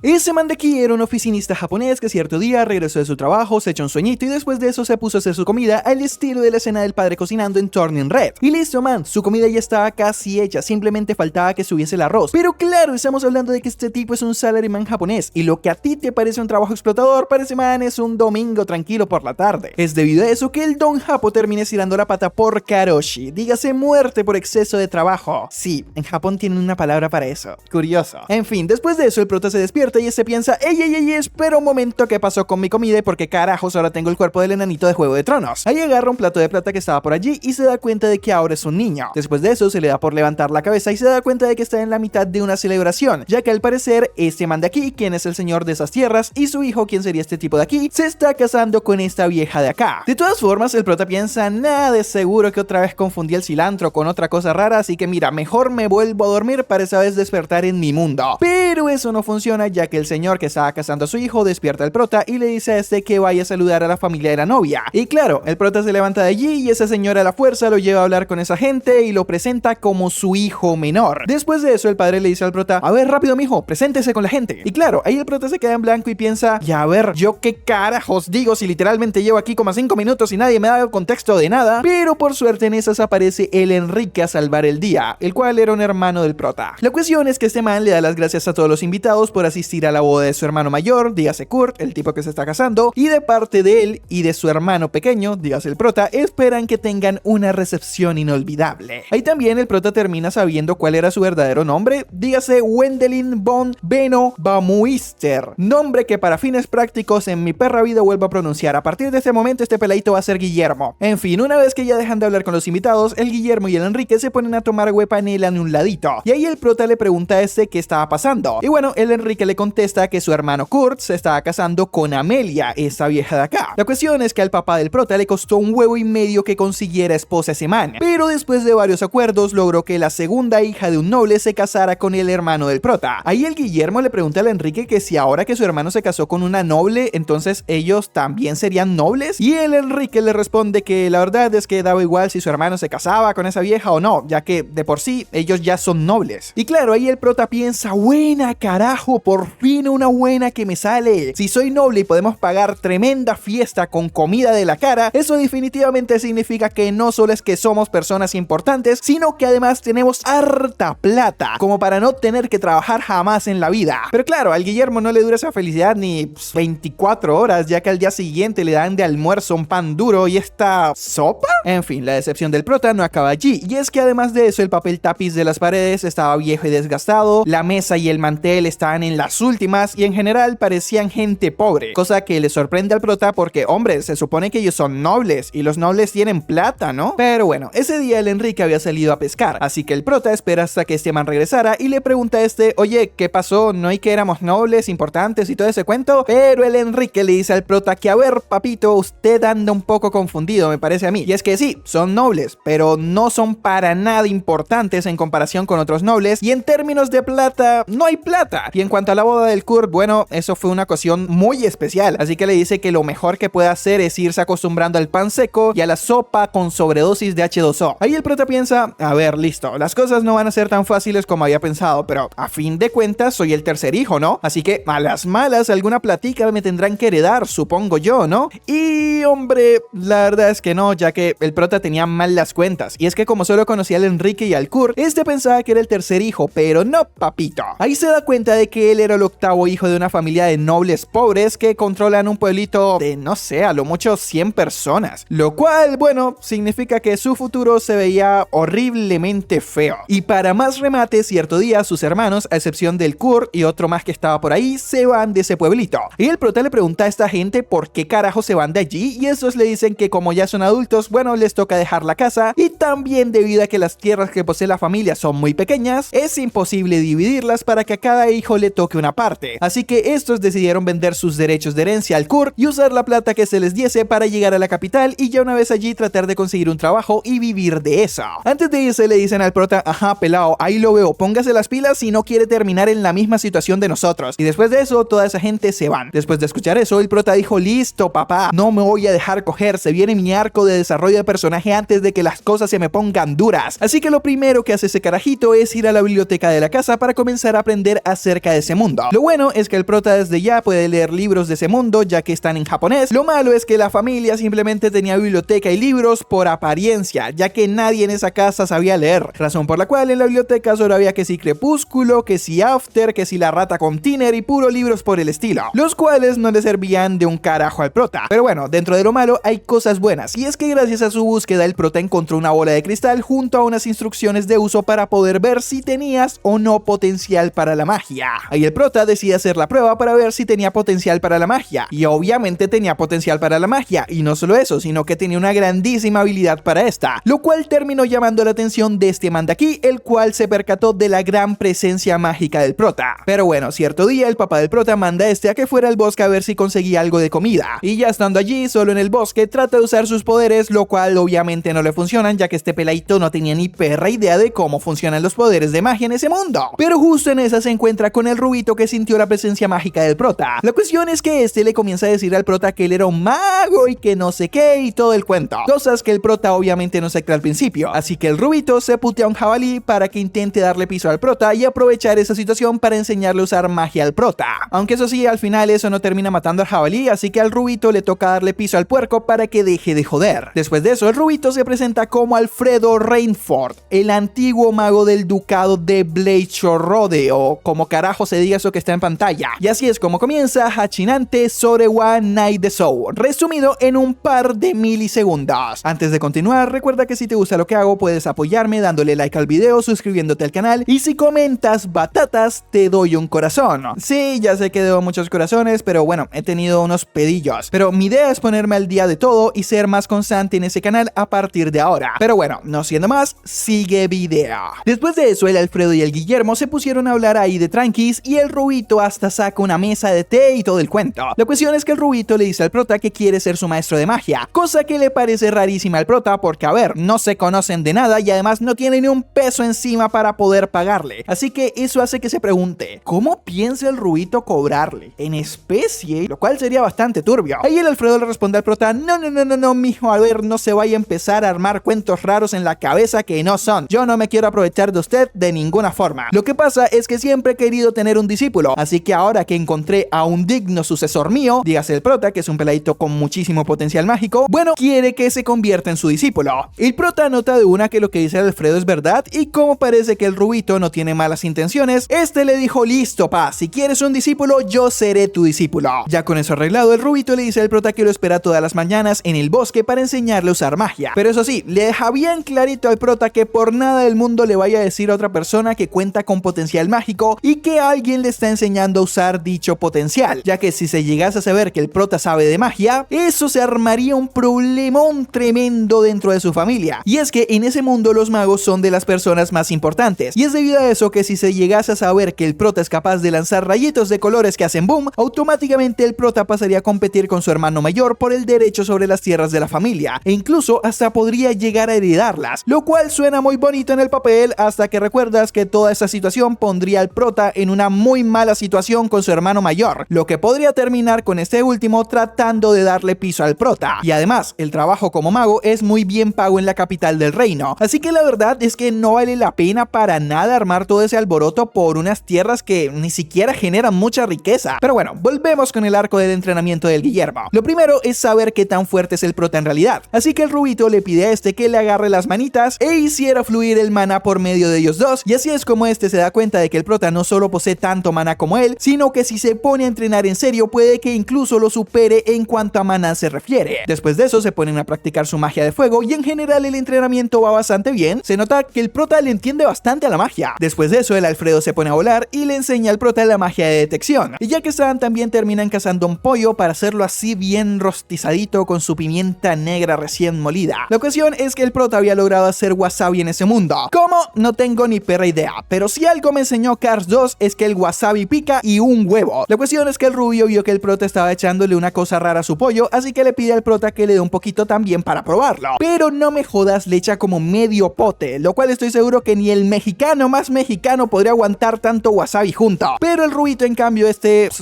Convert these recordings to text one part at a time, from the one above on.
Ese man de aquí era un oficinista japonés que cierto día regresó de su trabajo, se echó un sueñito y después de eso se puso a hacer su comida al estilo de la escena del padre cocinando en Turning Red. Y listo, man, su comida ya estaba casi hecha, simplemente faltaba que subiese el arroz. Pero claro, estamos hablando de que este tipo es un salaryman japonés y lo que a ti te parece un trabajo explotador, para ese man es un domingo tranquilo por la tarde. Es debido a eso que el don Japo termina estirando la pata por karoshi, dígase muerte por exceso de trabajo. Sí, en Japón tienen una palabra para eso. Curioso. En fin, después de eso el prota se despierta y se piensa, ey, espera un momento, ¿qué pasó con mi comida? Y por qué carajos ahora tengo el cuerpo del enanito de Juego de Tronos. Ahí agarra un plato de plata que estaba por allí y se da cuenta de que ahora es un niño. Después de eso se le da por levantar la cabeza y se da cuenta de que está en la mitad de una celebración, ya que al parecer este man de aquí, quien es el señor de esas tierras, y su hijo, quien sería este tipo de aquí, se está casando con esta vieja de acá. De todas formas, el prota piensa, nada de seguro que otra vez confundí el cilantro con otra cosa rara, así que mira, mejor me vuelvo a dormir para esa vez despertar en mi mundo. Pero eso no funciona, ya que el señor que estaba casando a su hijo despierta al prota y le dice a este que vaya a saludar a la familia de la novia. Y claro, el prota se levanta de allí y esa señora a la fuerza lo lleva a hablar con esa gente y lo presenta como su hijo menor. Después de eso el padre le dice al prota, a ver rápido mijo, preséntese con la gente. Y claro, ahí el prota se queda en blanco y piensa, ya a ver, yo qué carajos digo si literalmente llevo aquí como 5 minutos y nadie me da el contexto de nada. Pero por suerte en esas aparece el Enrique a salvar el día, el cual era un hermano del prota. La cuestión es que este man le da las gracias a todos los invitados por asistir a la boda de su hermano mayor, dígase Kurt, el tipo que se está casando, y de parte de él y de su hermano pequeño, dígase el prota, esperan que tengan una recepción inolvidable. Ahí también el prota termina sabiendo cuál era su verdadero nombre, dígase Wendelin von Beno Bamuister, nombre que para fines prácticos en mi perra vida vuelvo a pronunciar. A partir de este momento este peladito va a ser Guillermo. En fin, una vez que ya dejan de hablar con los invitados, el Guillermo y el Enrique se ponen a tomar huepanela en un ladito, y ahí el prota le pregunta a este qué estaba pasando, y bueno, el Enrique le contesta que su hermano Kurt se estaba casando con Amelia, esa vieja de acá. La cuestión es que al papá del prota le costó 1,5 huevos que consiguiera esposa ese man, pero después de varios acuerdos logró que la segunda hija de un noble se casara con el hermano del prota. Ahí el Guillermo le pregunta al Enrique que si ahora que su hermano se casó con una noble, entonces ellos también serían nobles, y el Enrique le responde que la verdad es que daba igual si su hermano se casaba con esa vieja o no, ya que de por sí ellos ya son nobles. Y claro, ahí el prota piensa, buena carajo, por fin una buena que me sale. Si soy noble y podemos pagar tremenda fiesta con comida de la cara, eso definitivamente significa que no solo es que somos personas importantes, sino que además tenemos harta plata, como para no tener que trabajar jamás en la vida. Pero claro, al Guillermo no le dura esa felicidad ni 24 horas, ya que al día siguiente le dan de almuerzo un pan duro y esta sopa. En fin, la decepción del prota no acaba allí, y es que además de eso el papel tapiz de las paredes estaba viejo y desgastado, la mesa y el mantel estaban en las últimas y en general parecían gente pobre, cosa que le sorprende al prota porque, hombre, se supone que ellos son nobles y los nobles tienen plata, ¿no? Pero bueno, ese día el Enrique había salido a pescar, así que el prota espera hasta que este man regresara y le pregunta a este, oye, ¿qué pasó? ¿No hay que éramos nobles, importantes y todo ese cuento? Pero el Enrique le dice al prota que, a ver, papito, usted anda un poco confundido, me parece a mí. Y es que sí, son nobles, pero no son para nada importantes en comparación con otros nobles, y en términos de plata, no hay plata. Y en cuanto a la boda del Kurt, bueno, eso fue una ocasión muy especial, así que le dice que lo mejor que puede hacer es irse acostumbrando al pan seco y a la sopa con sobredosis de H2O. Ahí el prota piensa, a ver, listo, las cosas no van a ser tan fáciles como había pensado, pero a fin de cuentas soy el tercer hijo, ¿no? Así que a las malas alguna platica me tendrán que heredar, supongo yo, ¿no? Y hombre, la verdad es que no, ya que el prota tenía mal las cuentas, y es que como solo conocía al Enrique y al Kurt, este pensaba que era el tercer hijo, pero no, papito. Ahí se da cuenta de que él era el octavo hijo de una familia de nobles pobres que controlan un pueblito de, no sé, a lo mucho 100 personas, lo cual, bueno, significa que su futuro se veía horriblemente feo. Y para más remate, cierto día sus hermanos, a excepción del Kurt y otro más que estaba por ahí, se van de ese pueblito. Y el prota le pregunta a esta gente por qué carajo se van de allí, y esos le dicen que como ya son adultos, bueno, les toca dejar la casa, y también debido a que las tierras que posee la familia son muy pequeñas, es imposible dividirlas para que a cada hijo le toque una parte. Así que estos decidieron vender sus derechos de herencia al Kurt y usar la plata que se les diese para llegar a la capital, y ya una vez allí tratar de conseguir un trabajo y vivir de eso. Antes de irse le dicen al prota, ajá, pelao, ahí lo veo, póngase las pilas si no quiere terminar en la misma situación de nosotros. Y después de eso, toda esa gente se van. Después de escuchar eso, el prota dijo, listo papá, no me voy a dejar coger, se viene mi arco de desarrollo de personaje antes de que las cosas se me pongan duras. Así que lo primero que hace ese carajito es ir a la biblioteca de la casa para comenzar a aprender acerca de ese mundo. mundo. Lo bueno es que el prota desde ya puede leer libros de ese mundo ya que están en japonés. Lo malo es que la familia simplemente tenía biblioteca y libros por apariencia, ya que nadie en esa casa sabía leer, razón por la cual en la biblioteca solo había que si Crepúsculo, que si After, que si La Rata con Tiner y puro libros por el estilo, los cuales no le servían de un carajo al prota. Pero bueno, dentro de lo malo hay cosas buenas, y es que gracias a su búsqueda el prota encontró una bola de cristal junto a unas instrucciones de uso para poder ver si tenías o no potencial para la magia. Ahí el prota decide hacer la prueba para ver si tenía potencial para la magia, y obviamente tenía potencial para la magia, y no solo eso, sino que tenía una grandísima habilidad para esta, lo cual terminó llamando la atención de este man de aquí, el cual se percató de la gran presencia mágica del prota. Pero bueno, cierto día el papá del prota manda a este a que fuera al bosque a ver si conseguía algo de comida, y ya estando allí, solo en el bosque, trata de usar sus poderes, lo cual obviamente no le funcionan, ya que este peladito no tenía ni perra idea de cómo funcionan los poderes de magia en ese mundo. Pero justo en esa se encuentra con el rubito que sintió la presencia mágica del prota. La cuestión es que este le comienza a decir al prota que él era un mago y que no sé qué y todo el cuento, cosas que el prota obviamente no se cree al principio, así que el rubito se putea a un jabalí para que intente darle piso al prota y aprovechar esa situación para enseñarle a usar magia al prota. Aunque eso sí, al final eso no termina matando al jabalí, así que al rubito le toca darle piso al puerco para que deje de joder. Después de eso, el rubito se presenta como Alfredo Rainford, el antiguo mago del ducado de Bleachorrode, o como carajo se diga eso que está en pantalla. Y así es como comienza Hachinante Sorewa Night the Soul, resumido en un par de milisegundos. Antes de continuar, recuerda que si te gusta lo que hago, puedes apoyarme dándole like al video, suscribiéndote al canal, y si comentas batatas, te doy un corazón. Sí, ya sé que debo muchos corazones, pero bueno, he tenido unos pedillos. Pero mi idea es ponerme al día de todo y ser más constante en ese canal a partir de ahora. Pero bueno, no siendo más, sigue video. Después de eso, el Alfredo y el Guillermo se pusieron a hablar ahí de tranquis y el rubito hasta saca una mesa de té y todo el cuento. La cuestión es que el rubito le dice al prota que quiere ser su maestro de magia, cosa que le parece rarísima al prota porque, a ver, no se conocen de nada y además no tiene ni un peso encima para poder pagarle. Así que eso hace que se pregunte, ¿cómo piensa el rubito cobrarle? ¿En especie? Lo cual sería bastante turbio. Ahí el Alfredo le responde al prota, no, mijo, a ver, no se vaya a empezar a armar cuentos raros en la cabeza que no son. Yo no me quiero aprovechar de usted de ninguna forma. Lo que pasa es que siempre he querido tener un discípulo, así que ahora que encontré a un digno sucesor mío, dígase el prota, que es un peladito con muchísimo potencial mágico, bueno, quiere que se convierta en su discípulo. El prota nota de una que lo que dice Alfredo es verdad, y como parece que el rubito no tiene malas intenciones, este le dijo, listo pa, si quieres un discípulo, yo seré tu discípulo. Ya con eso arreglado, el rubito le dice al prota que lo espera todas las mañanas en el bosque para enseñarle a usar magia. Pero eso sí, le deja bien clarito al prota que por nada del mundo le vaya a decir a otra persona que cuenta con potencial mágico y que alguien le está enseñando a usar dicho potencial, ya que si se llegase a saber que el prota sabe de magia, eso se armaría un problemón tremendo dentro de su familia. Y es que en ese mundo los magos son de las personas más importantes, y es debido a eso que si se llegase a saber que el prota es capaz de lanzar rayitos de colores que hacen boom, automáticamente el prota pasaría a competir con su hermano mayor por el derecho sobre las tierras de la familia, e incluso hasta podría llegar a heredarlas, lo cual suena muy bonito en el papel hasta que recuerdas que toda esa situación pondría al prota en una muy mala situación con su hermano mayor, lo que podría terminar con este último tratando de darle piso al prota. Y además, el trabajo como mago es muy bien pago en la capital del reino, así que la verdad es que no vale la pena para nada armar todo ese alboroto por unas tierras que ni siquiera generan mucha riqueza. Pero bueno, volvemos con el arco del entrenamiento del Guillermo. Lo primero es saber qué tan fuerte es el prota en realidad, así que el rubito le pide a este que le agarre las manitas e hiciera fluir el maná por medio de ellos dos, y así es como este se da cuenta de que el prota no solo posee tanto maná como él, sino que si se pone a entrenar en serio puede que incluso lo supere en cuanto a maná se refiere. Después de eso se ponen a practicar su magia de fuego y en general el entrenamiento va bastante bien, se nota que el prota le entiende bastante a la magia. Después de eso el Alfredo se pone a volar y le enseña al prota la magia de detección, y ya que están también terminan cazando un pollo para hacerlo así bien rostizadito con su pimienta negra recién molida. La cuestión es que el prota había logrado hacer wasabi en ese mundo. ¿Cómo? No tengo ni perra idea, pero si algo me enseñó Cars 2 es que el wasabi pica y un huevo. La cuestión es que el rubio vio que el prota estaba echándole una cosa rara a su pollo, así que le pide al prota que le dé un poquito también para probarlo. Pero no me jodas, le echa como medio pote, lo cual estoy seguro que ni el mexicano más mexicano podría aguantar tanto wasabi junto. Pero el rubito en cambio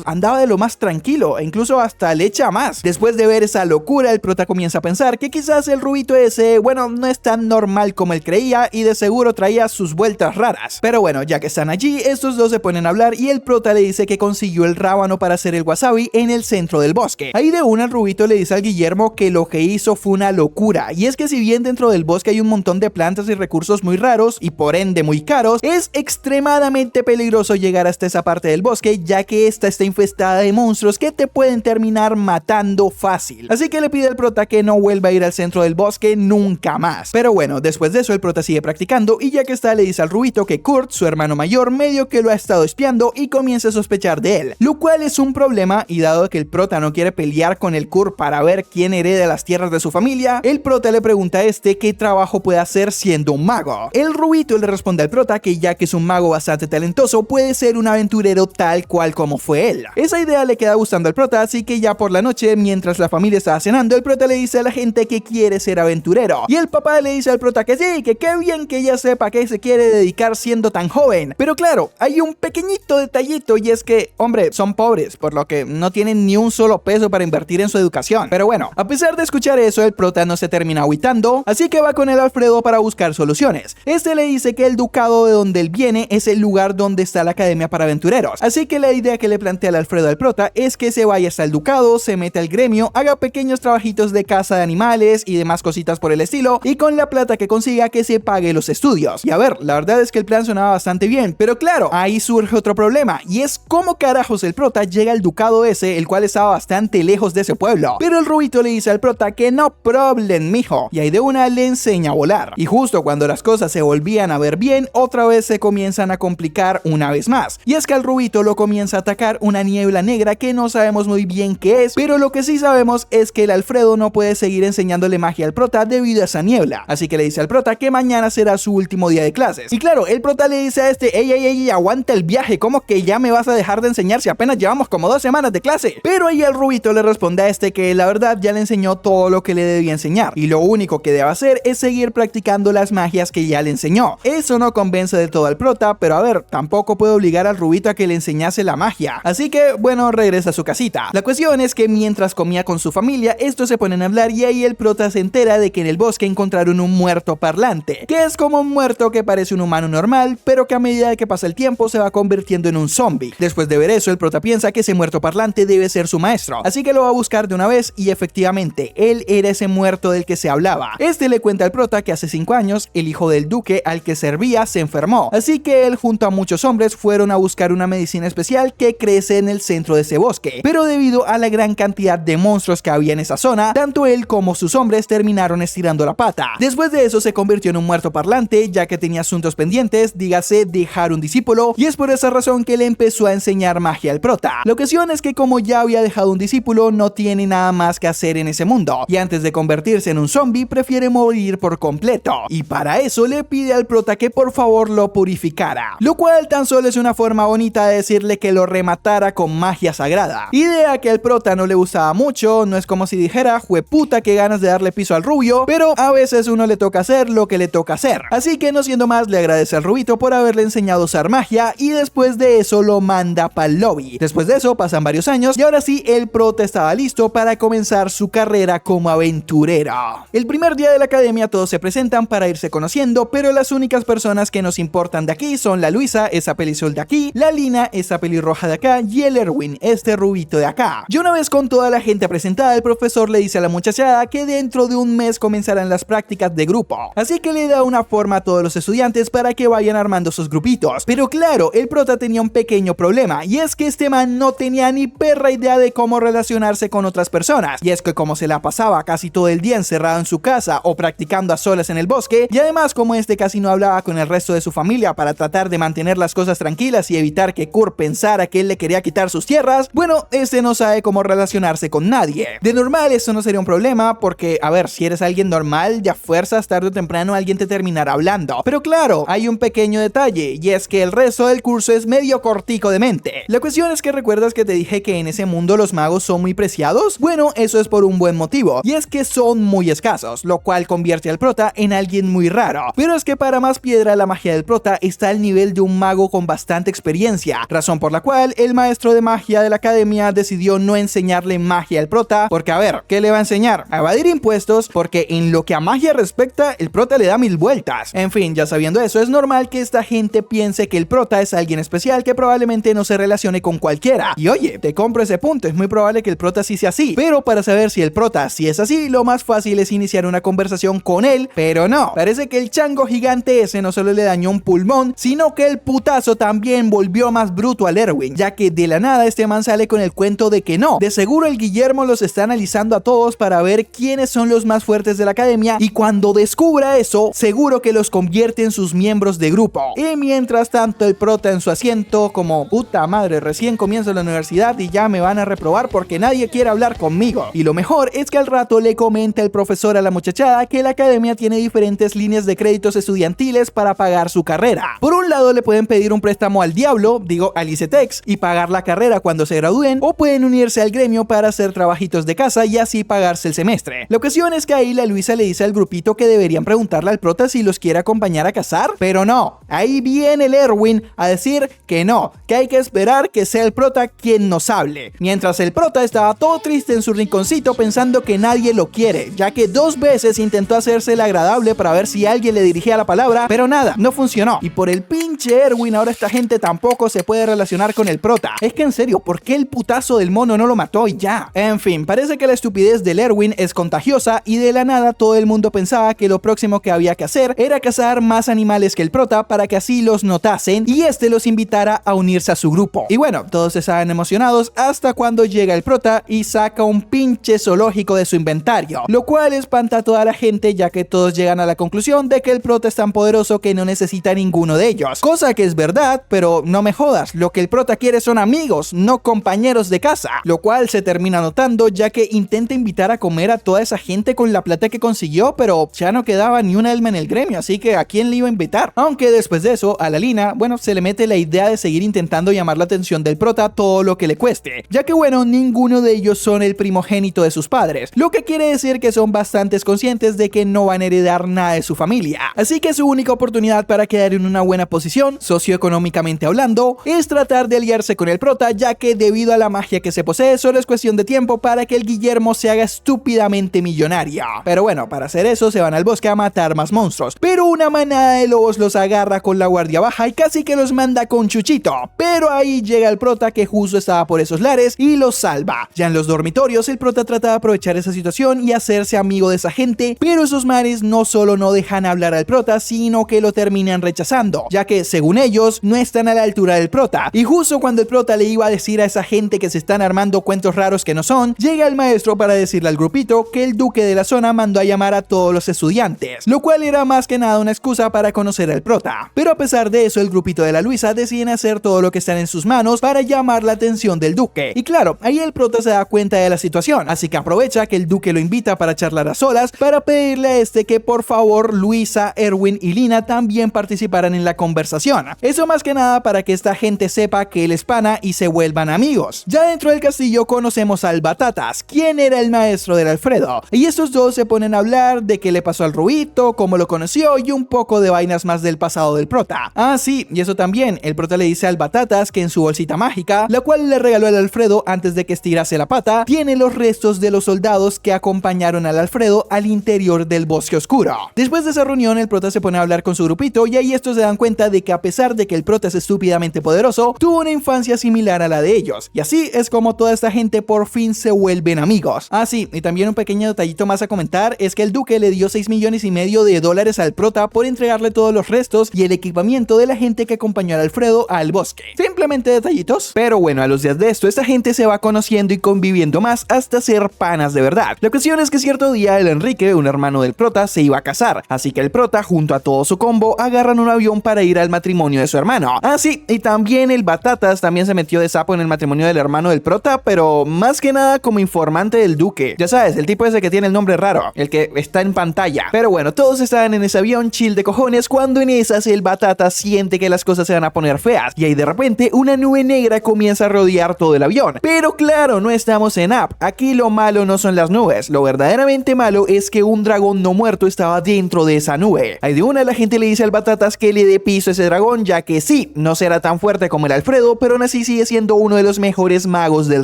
andaba de lo más tranquilo e incluso hasta le echa más. Después de ver esa locura, el prota comienza a pensar que quizás el rubito ese, bueno, no es tan normal como él creía y de seguro traía sus vueltas raras. Pero bueno, ya que están allí, estos dos se ponen a hablar y el prota le dice que consiguió el rábano para hacer el wasabi en el centro del bosque. Ahí de una el Rubito le dice al Guillermo que lo que hizo fue una locura, y es que si bien dentro del bosque hay un montón de plantas y recursos muy raros y por ende muy caros, es extremadamente peligroso llegar hasta esa parte del bosque, ya que esta está infestada de monstruos que te pueden terminar matando fácil. Así que le pide al prota que no vuelva a ir al centro del bosque nunca más. Pero bueno, después de eso el prota sigue practicando, y ya que está le dice al Rubito que Kurt, su hermano mayor, medio que lo ha estado espiando y comienza a sospechar de él, lo cual es un problema, y dado que el prota no quiere pelear con el Kurt para ver quién hereda las tierras de su familia, el prota le pregunta a este qué trabajo puede hacer siendo un mago. El Rubito le responde al prota que ya que es un mago bastante talentoso, puede ser un aventurero tal cual como fue él. Esa idea le queda gustando al prota, así que ya por la noche, mientras la familia está cenando, el prota le dice a la gente que quiere ser aventurero, y el papá le dice al prota que sí, que qué bien que ella sepa que se quiere dedicar siendo tan joven. Pero claro, hay un pequeñito detallito, y es que, hombre, son pobres, por lo que no tienen ni un solo peso para invertir en su educación. Pero bueno, a pesar de escuchar eso, el prota no se termina agüitando, así que va con el Alfredo para buscar soluciones. Este le dice que el ducado de donde él viene es el lugar donde está la academia para aventureros, así que la idea que le plantea el Alfredo al prota es que se vaya hasta el ducado, se meta al gremio, haga pequeños trabajitos de caza de animales y demás cositas por el estilo, y con la plata que consiga que se pague los estudios. Y a ver, la verdad es que el plan sonaba bastante bien, pero claro, ahí surge otro problema, y es cómo carajos el prota llega al ducado ese, el cual estaba bastante lejos de ese pueblo. Pero el Rubito le dice al prota que no problem, mijo, y ahí de una le enseña a volar. Y justo cuando las cosas se volvían a ver bien, otra vez se comienzan a complicar una vez más, y es que al Rubito lo comienza a atacar una niebla negra que no sabemos muy bien qué es, pero lo que sí sabemos es que el Alfredo no puede seguir enseñándole magia al prota debido a esa niebla, así que le dice al prota que mañana será su último día de clases. Y claro, el prota le dice a este, ey, aguanta el viaje, ¿cómo que ya me vas a dejar de enseñar si apenas llevamos como 2 semanas de clase? Pero ahí el Rubito le responde a este que la verdad ya le enseñó todo lo que le debía enseñar, y lo único que debe hacer es seguir practicando las magias que ya le enseñó. Eso no convence de todo al prota, pero a ver, tampoco puede obligar al Rubito a que le enseñase la magia, así que bueno, regresa a su casita. La cuestión es que mientras comía con su familia, estos se ponen a hablar, y ahí el prota se entera de que en el bosque encontraron un muerto parlante, que es como un muerto que parece un humano normal, pero que a medida que pasa el tiempo se va convirtiendo en un zombie. Después de ver eso, el prota piensa que ese muerto parlante debe ser su maestro, así que lo va a buscar de una vez, y efectivamente, él era ese muerto del que se hablaba. Este le cuenta al prota que hace 5 años, el hijo del duque al que servía se enfermó, así que él junto a muchos hombres fueron a buscar una medicina especial que crece en el centro de ese bosque, pero debido a la gran cantidad de monstruos que había en esa zona, tanto él como sus hombres terminaron estirando la pata. Después de eso se convirtió en un muerto parlante, ya que tenía asuntos pendientes, dígase dejar un discípulo, y es por esa razón que le empezó a enseñar magia al prota. La cuestión es que como ya había dejado un discípulo, no tiene nada más que hacer en ese mundo, y antes de convertirse en un zombie prefiere morir por completo, y para eso le pide al prota que por favor lo purificara, lo cual tan solo es una forma bonita de decirle que lo rematara con magia sagrada, idea que al prota no le gustaba mucho. No es como si dijera, jueputa que ganas de darle piso al rubio, pero a veces uno le toca hacer lo que le toca hacer, así que no siendo más le agradece al Rubito por haberle enseñado a usar magia, y después de eso lo manda pa'l lobby. Después de eso pasan varios años, y ahora sí el prota estaba listo para comenzar su carrera como aventurero. El primer día de la academia todos se presentan para irse conociendo, pero las únicas personas que nos importan de aquí son la Luisa, esa pelisol de aquí, la Lina, esa pelirroja de acá, y el Erwin, este Rubito de acá. Y una vez con toda la gente presentada, el profesor le dice a la muchachada que dentro de un mes comenzarán las prácticas de grupo, así que le da una forma a todos los estudiantes para que vayan armando sus grupitos. Pero claro, el prota tenía un pequeño problema, y es que este man no tenía ni perra idea de cómo relacionarse con otras personas, y es que como se la pasaba casi todo el día encerrado en su casa o practicando a solas en el bosque, y además como este casi no hablaba con el resto de su familia para tratar de mantener las cosas tranquilas y evitar que Kurt pensara que él le quería quitar sus tierras, bueno, este no sabe cómo relacionarse con nadie. De normal eso no sería un problema, porque a ver, si eres alguien normal, ya fuerzas tarde o temprano alguien te terminará hablando. Pero claro, hay un pequeño detalle, y es que el resto del curso es medio cortico de mente. La cuestión es que recuerdas que te dije que en ese mundo los magos son muy preciados. Bueno, eso es por un buen motivo, y es que son muy escasos, lo cual convierte al prota en alguien muy raro. Pero es que para más piedra, la magia del prota está al nivel de un mago con bastante experiencia, razón por la cual el maestro de magia de la academia decidió no enseñarle magia al prota, porque a ver, ¿qué le va a enseñar? A evadir impuestos, porque en lo que a magia respecta, el prota le da 1000 vueltas. En fin, ya sabiendo eso, es normal que esta gente piense que el prota es alguien especial, especial que probablemente no se relacione con cualquiera. Y oye, te compro ese punto, es muy probable que el prota sí sea así. Pero para saber si el prota sí es así, lo más fácil es iniciar una conversación con él, pero no. Parece que el chango gigante ese no solo le dañó un pulmón, sino que el putazo también volvió más bruto al Erwin, ya que de la nada este man sale con el cuento de que no, de seguro el Guillermo los está analizando a todos para ver quiénes son los más fuertes de la academia, y cuando descubra eso, seguro que los convierte en sus miembros de grupo. Y mientras tanto el prota en su asiento como puta madre, recién comienzo la universidad y ya me van a reprobar porque nadie quiere hablar conmigo. Y lo mejor es que al rato le comenta el profesor a la muchachada que la academia tiene diferentes líneas de créditos estudiantiles para pagar su carrera. Por un lado le pueden pedir un préstamo al diablo, digo al ICETEX, y pagar la carrera cuando se gradúen, o pueden unirse al gremio para hacer trabajitos de casa y así pagarse el semestre. La cuestión es que ahí la Luisa le dice al grupito que deberían preguntarle al prota si los quiere acompañar a cazar, pero no, ahí viene el Erwin a decir que no, que hay que esperar que sea el prota quien nos hable. Mientras el prota estaba todo triste en su rinconcito pensando que nadie lo quiere, ya que 2 veces intentó hacerse el agradable para ver si alguien le dirigía la palabra, pero nada, no funcionó. Y por el pinche Erwin ahora esta gente tampoco se puede relacionar con el prota. Es que en serio, ¿por qué el putazo del mono no lo mató y ya? En fin, parece que la estupidez del Erwin es contagiosa y de la nada todo el mundo pensaba que lo próximo que había que hacer era cazar más animales que el prota para que así los notasen y este los invitara a unirse a su grupo. Y bueno, todos estaban emocionados hasta cuando llega el prota y saca un pinche zoológico de su inventario, lo cual espanta a toda la gente, ya que todos llegan a la conclusión de que el prota es tan poderoso que no necesita ninguno de ellos, cosa que es verdad, pero no me jodas, lo que el prota quiere son amigos, no compañeros de casa, lo cual se termina notando, ya que intenta invitar a comer a toda esa gente con la plata que consiguió, pero ya no quedaba ni un alma en el gremio, así que ¿a quién le iba a invitar? Aunque después de eso, a la Lina, bueno, se le mete la idea de seguir intentando llamar la atención del prota todo lo que le cueste, ya que bueno, ninguno de ellos son el primogénito de sus padres, lo que quiere decir que son bastante conscientes de que no van a heredar nada de su familia, así que su única oportunidad para quedar en una buena posición, socioeconómicamente hablando, es tratar de aliarse con el prota, ya que debido a la magia que se posee, solo es cuestión de tiempo para que el Guillermo se haga estúpidamente millonario. Pero bueno, para hacer eso se van al bosque a matar más monstruos, pero una manada de lobos los agarra con la guardia baja y casi que los manda con Chuchito, pero ahí llega el prota que justo estaba por esos lares y los salva. Ya en los dormitorios el prota trata de aprovechar esa situación y hacerse amigo de esa gente, pero esos mares no solo no dejan hablar al prota, sino que lo terminan rechazando, ya que según ellos no están a la altura del prota. Y justo cuando el prota le iba a decir a esa gente que se están armando cuentos raros que no son, llega el maestro para decirle al grupito que el duque de la zona mandó a llamar a todos los estudiantes, lo cual era más que nada una excusa para conocer al prota. Pero a pesar de eso, el grupito de la Luisa deciden hacer todo lo que está en sus manos para llamar la atención del duque. Y claro, ahí el prota se da cuenta de la situación, así que aprovecha que el duque lo invita para charlar a solas para pedirle a este que por favor Luisa, Erwin y Lina también participaran en la conversación. Eso más que nada para que esta gente sepa que él es pana y se vuelvan amigos. Ya dentro del castillo conocemos al Batatas, quien era el maestro del Alfredo, y estos dos se ponen a hablar de qué le pasó al Ruito, cómo lo conoció y un poco de vainas más del pasado del prota. Ah sí, y eso también, el prota le dice al Batatas que en su bolsita mágica, la cual le regaló al Alfredo antes de que estirase la pata, tiene los restos de los soldados que acompañaron al Alfredo al interior del bosque oscuro. Después de esa reunión el prota se pone a hablar con su grupito y ahí estos se dan cuenta de que a pesar de que el prota es estúpidamente poderoso, tuvo una infancia similar a la de ellos, y así es como toda esta gente por fin se vuelven amigos. Ah sí, y también un pequeño detallito más a comentar es que el duque le dio $6,5 millones al prota por entregarle todos los restos y el equipamiento de la gente que acompañó al Alfredo al bosque. Simplemente detallitos, pero bueno, a los días de esto esta gente se va conociendo y conviviendo más hasta ser panas de verdad. La cuestión es que cierto día el Enrique, un hermano del prota, se iba a casar, así que el prota junto a todo su combo agarran un avión para ir al matrimonio de su hermano. Ah sí, y también el Batatas también se metió de sapo en el matrimonio del hermano del prota, pero más que nada como informante del duque. Ya sabes, el tipo ese que tiene el nombre raro, el que está en pantalla. Pero bueno, todos estaban en ese avión chill de cojones cuando en esas el Batatas siente que las cosas se van a poner feas y ahí de repente una nube negra comienza a rodear todo el avión. Pero claro, no estamos en App. Aquí lo malo no son las nubes, lo verdaderamente malo es que un dragón no muerto estaba dentro de esa nube. Ahí de una la gente le dice al Batatas que le dé piso a ese dragón, ya que sí, no será tan fuerte como el Alfredo, pero aún así sigue siendo uno de los mejores magos del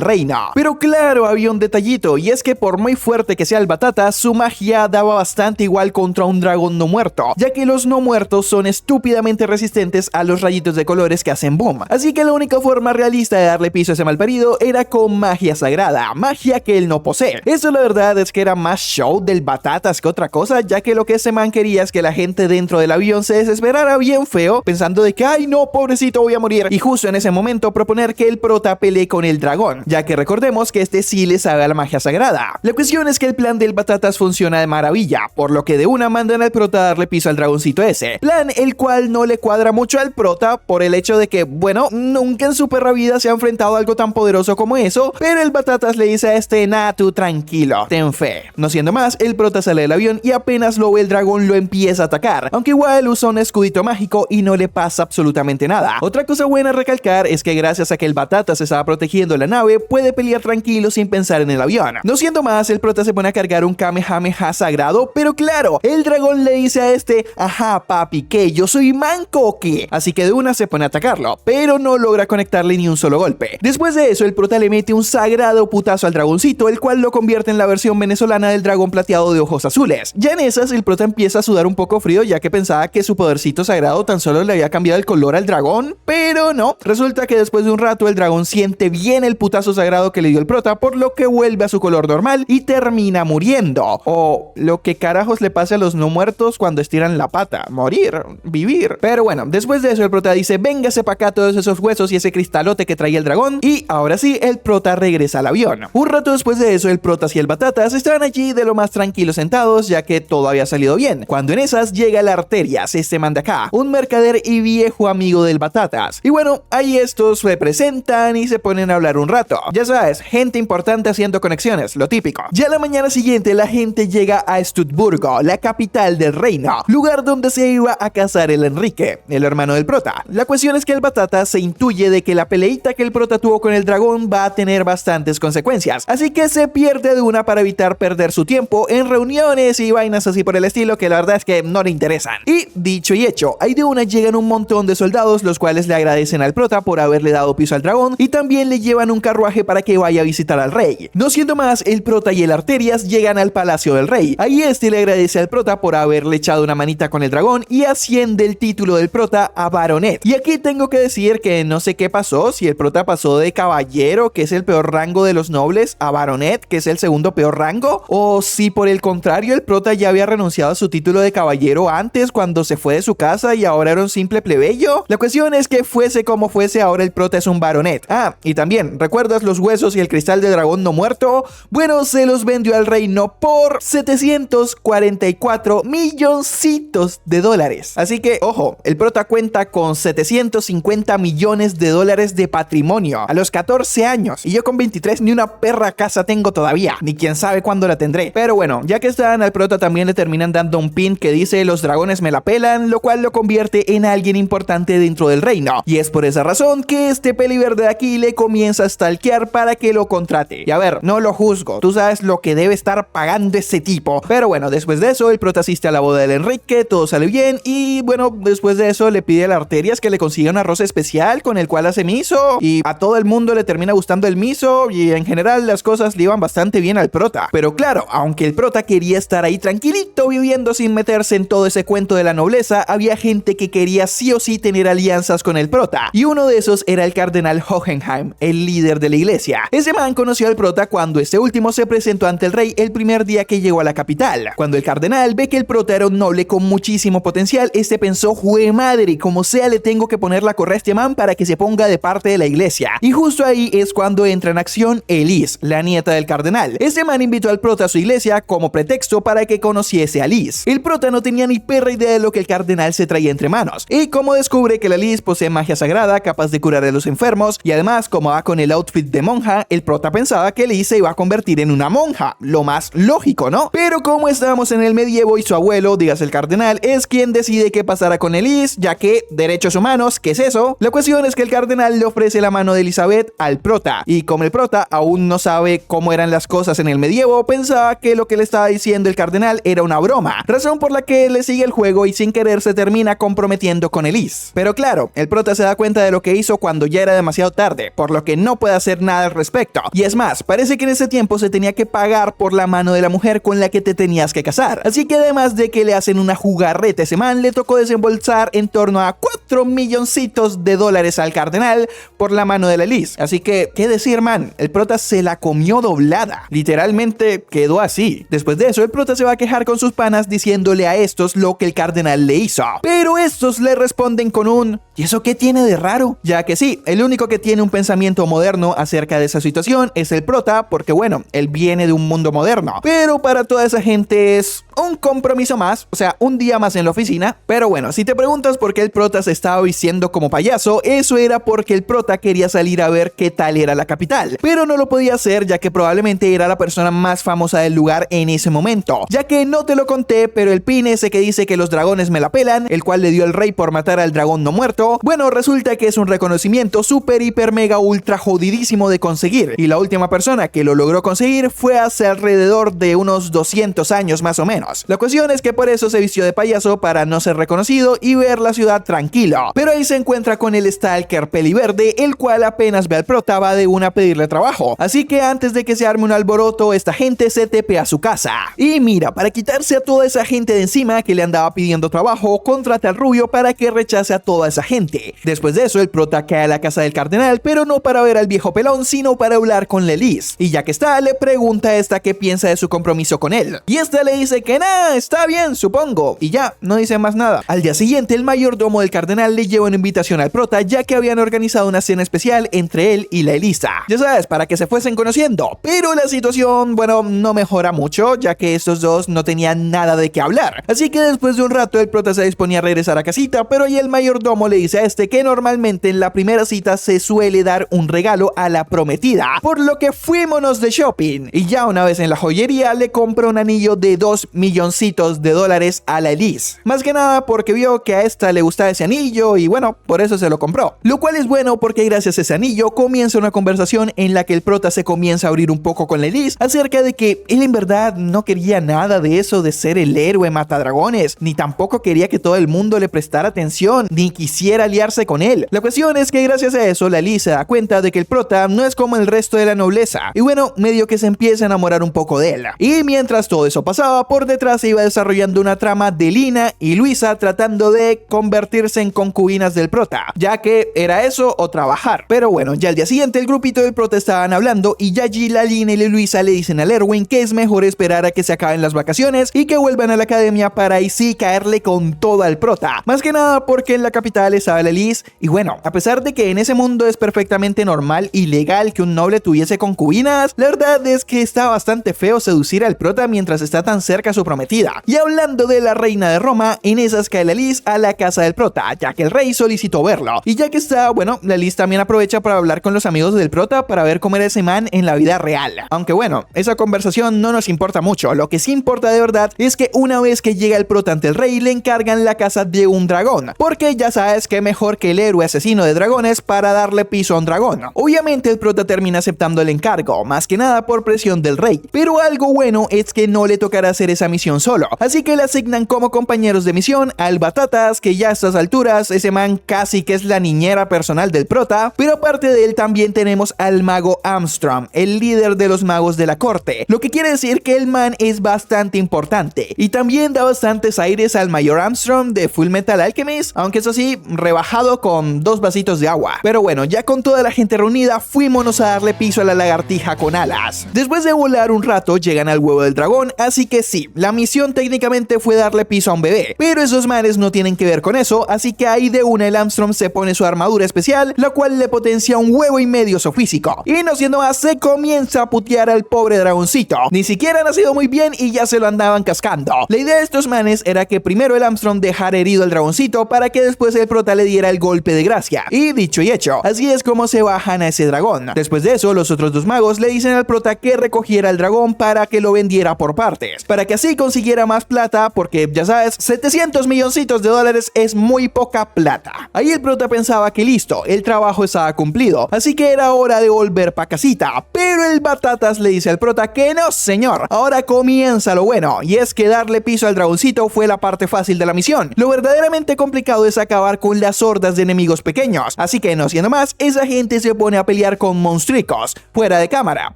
reino. Pero claro, había un detallito, y es que por muy fuerte que sea el Batatas, su magia daba bastante igual contra un dragón no muerto, ya que los no muertos son estúpidamente resistentes a los rayitos de colores flores que hacen boom. Así que la única forma realista de darle piso a ese malparido era con magia sagrada, magia que él no posee. Eso la verdad es que era más show del Batatas que otra cosa, ya que lo que ese man quería es que la gente dentro del avión se desesperara bien feo, pensando de que ay no, pobrecito, voy a morir, y justo en ese momento proponer que el prota pelee con el dragón, ya que recordemos que este sí le sabe a la magia sagrada. La cuestión es que el plan del Batatas funciona de maravilla, por lo que de una mandan al prota a darle piso al dragoncito ese, plan el cual no le cuadra mucho al prota por el hecho de que, bueno, nunca en su perra vida se ha enfrentado a algo tan poderoso como eso, pero el Batatas le dice a este, nah, tú tranquilo, ten fe. No siendo más, el prota sale del avión y apenas lo ve el dragón lo empieza a atacar, aunque igual usa un escudito mágico y no le pasa absolutamente nada. Otra cosa buena a recalcar es que gracias a que el Batatas estaba protegiendo la nave, puede pelear tranquilo sin pensar en el avión. No siendo más, el prota se pone a cargar un Kamehameha sagrado, pero claro, el dragón le dice a este, ajá papi, ¿qué? ¿Yo soy manco o qué? Así que de una se pone a atacarlo, pero no logra conectarle ni un solo golpe. Después de eso, el prota le mete un sagrado putazo al dragoncito, el cual lo convierte en la versión venezolana del dragón plateado de ojos azules. Ya en esas, el prota empieza a sudar un poco frío, ya que pensaba que su podercito sagrado tan solo le había cambiado el color al dragón, pero no. Resulta que después de un rato, el dragón siente bien el putazo sagrado que le dio el prota, por lo que vuelve a su color normal y termina muriendo. O lo que carajos le pasa a los no muertos cuando estiran la pata. Morir, vivir. Pero bueno, después de eso el prota dice, véngase para acá todos esos huesos y ese cristalote que traía el dragón, y ahora sí, el prota regresa al avión. Un rato después de eso, el Protas y el Batatas estaban allí de lo más tranquilos sentados, ya que todo había salido bien, cuando en esas llega el Arterias, este man de acá, un mercader y viejo amigo del Batatas. Y bueno, ahí estos se presentan y se ponen a hablar un rato. Ya sabes, gente importante haciendo conexiones, lo típico. Ya la mañana siguiente la gente llega a Stuttburgo, la capital del reino, lugar donde se iba a casar el Enrique, el hermano del prota. La cuestión es que el Batatas se intuye de que la peleita que el prota tuvo con el dragón va a tener bastantes consecuencias, así que se pierde de una para evitar perder su tiempo en reuniones y vainas así por el estilo que la verdad es que no le interesan. Y dicho y hecho, ahí de una llegan un montón de soldados, los cuales le agradecen al prota por haberle dado piso al dragón y también le llevan un carruaje para que vaya a visitar al rey. No siendo más, el prota y el Arterias llegan al palacio del rey. Ahí este le agradece al prota por haberle echado una manita con el dragón y asciende el título del prota a baronet. Y aquí tengo que decir que no sé qué pasó, si el prota pasó de caballero, que es el peor rango de los nobles, a baronet, que es el segundo peor rango, o si por el contrario el prota ya había renunciado a su título de caballero antes cuando se fue de su casa y ahora era un simple plebeyo. La cuestión es que fuese como fuese, ahora el prota es un baronet. Ah, y también, ¿recuerdas los huesos y el cristal de dragón no muerto? Bueno, se los vendió al reino por 744 milloncitos de dólares. Así que, ojo, el prota cuenta con 750 millones de dólares de patrimonio a los 14 años. Y yo con 23 ni una perra casa tengo todavía, ni quién sabe cuándo la tendré. Pero bueno, ya que están, al prota también le terminan dando un pin que dice los dragones me la pelan, lo cual lo convierte en alguien importante dentro del reino. Y es por esa razón que este peliverde de aquí le comienza a stalkear para que lo contrate. Y a ver, no lo juzgo, tú sabes lo que debe estar pagando ese tipo. Pero bueno, después de eso, el prota asiste a la boda del Enrique, todo sale bien y bueno, después de eso le pide a las Arterias que le consiga un arroz especial con el cual hace miso y a todo el mundo le termina gustando el miso y en general las cosas le iban bastante bien al prota. Pero claro, aunque el prota quería estar ahí tranquilito viviendo sin meterse en todo ese cuento de la nobleza, había gente que quería sí o sí tener alianzas con el prota y uno de esos era el cardenal Hohenheim, el líder de la iglesia. Ese man conoció al prota cuando este último se presentó ante el rey el primer día que llegó a la capital. Cuando el cardenal ve que el prota era un noble con muchísimo potencial, este pensó, jue madre, como sea le tengo que poner la correa a este man para que se ponga de parte de la iglesia. Y justo ahí es cuando entra en acción Elise, la nieta del cardenal. Este man invitó al prota a su iglesia como pretexto para que conociese a Elise. El prota no tenía ni perra idea de lo que el cardenal se traía entre manos. Y como descubre que la Elise posee magia sagrada capaz de curar a los enfermos y además como va con el outfit de monja, el prota pensaba que Elise se iba a convertir en una monja. Lo más lógico, ¿no? Pero como estábamos en el medievo y su abuelo, dígase el cardenal, es quien decide qué pasará con Elise, ya que derechos humanos, ¿qué es eso? La cuestión es que el cardenal le ofrece la mano de Elizabeth al prota y como el prota aún no sabe cómo eran las cosas en el medievo, pensaba que lo que le estaba diciendo el cardenal era una broma, razón por la que le sigue el juego y sin querer se termina comprometiendo con Elise. Pero claro, el prota se da cuenta de lo que hizo cuando ya era demasiado tarde, por lo que no puede hacer nada al respecto. Y es más, parece que en ese tiempo se tenía que pagar por la mano de la mujer con la que te tenías que casar. Así que además de que le hacen una jugarreta a ese man, le tocó desembolsar en torno a 4 milloncitos milloncitos de dólares al cardenal por la mano de la Liz. Así que, ¿qué decir, man? El prota se la comió doblada. Literalmente quedó así. Después de eso, el prota se va a quejar con sus panas diciéndole a estos lo que el cardenal le hizo. Pero estos le responden con un ¿y eso qué tiene de raro? Ya que sí, el único que tiene un pensamiento moderno acerca de esa situación es el prota, porque bueno, él viene de un mundo moderno. Pero para toda esa gente es un compromiso más, o sea, un día más en la oficina. Pero bueno, si te preguntas por qué el prota se estaba vistiendo como payaso, eso era porque el prota quería salir a ver qué tal era la capital. Pero no lo podía hacer ya que probablemente era la persona más famosa del lugar en ese momento. Ya que no te lo conté, pero el pin ese que dice que los dragones me la pelan, el cual le dio el rey por matar al dragón no muerto, bueno, resulta que es un reconocimiento súper, hiper, mega, ultra jodidísimo de conseguir. Y la última persona que lo logró conseguir fue hace alrededor de unos 200 años más o menos. La cuestión es que por eso se vistió de payaso para no ser reconocido y ver la ciudad tranquilo. Pero ahí se encuentra con el Stalker peliverde, el cual apenas ve al prota va de una a pedirle trabajo. Así que antes de que se arme un alboroto, esta gente se tepea a su casa. Y mira, para quitarse a toda esa gente de encima que le andaba pidiendo trabajo, contrata al rubio para que rechace a toda esa gente. Después de eso, el prota cae a la casa del cardenal, pero no para ver al viejo pelón, sino para hablar con Liz. Y ya que está, le pregunta a esta qué piensa de su compromiso con él. Y esta le dice que nada, está bien, supongo. Y ya, no dice más nada. Al día siguiente, el mayordomo del cardenal le lleva una invitación al prota, ya que habían organizado una cena especial entre él y la Elisa. Ya sabes, para que se fuesen conociendo. Pero la situación, bueno, no mejora mucho, ya que estos dos no tenían nada de qué hablar. Así que después de un rato, el prota se disponía a regresar a casita, pero ahí el mayordomo le dice a este que normalmente en la primera cita se suele dar un regalo a la prometida, por lo que fuímonos de shopping. Y ya una vez en la joyería, le compra un anillo de 2 milloncitos de dólares a la Liz. Más que nada porque vio que a esta le gustaba ese anillo y bueno, por eso se lo compró. Lo cual es bueno porque gracias a ese anillo comienza una conversación en la que el prota se comienza a abrir un poco con la Liz acerca de que él en verdad no quería nada de eso de ser el héroe matadragones, ni tampoco quería que todo el mundo le prestara atención, ni quisiera aliarse con él. La cuestión es que gracias a eso la Liz se da cuenta de que el prota no es como el resto de la nobleza y bueno, medio que se empieza a enamorar un poco de él. Y mientras todo eso pasaba, por detrás se iba desarrollando una trama de Lina y Luisa tratando de convertirse en concubinas del prota, ya que era eso o trabajar. Pero bueno, ya al día siguiente el grupito del prota estaban hablando y ya allí la Lina y la Luisa le dicen al Erwin que es mejor esperar a que se acaben las vacaciones y que vuelvan a la academia para ahí sí caerle con todo al prota. Más que nada porque en la capital estaba la Liz y bueno, a pesar de que en ese mundo es perfectamente normal y legal que un noble tuviese concubinas, la verdad es que está bastante feo seducir al prota mientras está tan cerca a su prometida. Y hablando de la reina de Roma, en esas cae la Liz a la casa del prota, ya que el rey solicitó verlo. Y ya que está, bueno, la Liz también aprovecha para hablar con los amigos del prota para ver cómo era ese man en la vida real. Aunque bueno, esa conversación no nos importa mucho, lo que sí importa de verdad es que una vez que llega el prota ante el rey, le encargan la casa de un dragón, porque ya sabes que mejor que el héroe asesino de dragones para darle piso a un dragón. Obviamente el prota termina aceptando el encargo, más que nada por presión del rey, pero algo bueno es que no le tocará hacer esa misión solo, así que le asignan como compañeros de misión al Batatas, que ya a estas alturas ese man casi que es la niñera personal del prota, pero aparte de él también tenemos al mago Armstrong, el líder de los magos de la corte, lo que quiere decir que el man es bastante importante y también da bastantes aires al mayor Armstrong de Full Metal Alchemist, aunque eso sí, rebajado con 2 vasitos de agua. Pero bueno, ya con toda la gente reunida, fuímonos a darle piso a la lagartija con alas. Después de volar un rato, llegan al huevo del dragón, así que sí, la misión técnicamente fue darle piso a un bebé, pero esos manes no tienen que ver con eso, así que ahí de una el Armstrong se pone su armadura especial, la cual le potencia un huevo y medio su físico, y no siendo más, se comienza a putear al pobre dragoncito. Ni siquiera ha nacido muy bien y ya se lo andaban cascando. La idea de estos manes era que primero el Armstrong dejara herido al dragoncito para que después el prota le diera el golpe de gracia, y dicho y hecho, así es como se bajan a ese dragón. Después de eso, los otros 2 magos le dicen al prota que recogiera el dragón para que lo vendiera por partes, para que así consiguiera más plata, porque ya sabes, 700 milloncitos de dólares es muy poca plata. Ahí el prota pensaba que listo, el trabajo estaba cumplido, así que era hora de volver pa' casita, pero el Batatas le dice al prota que no señor, ahora comienza lo bueno, y es que darle piso al dragoncito fue la parte fácil de la misión. Lo verdaderamente complicado es acabar con con las hordas de enemigos pequeños. Así que no siendo más, esa gente se pone a pelear con monstruos fuera de cámara,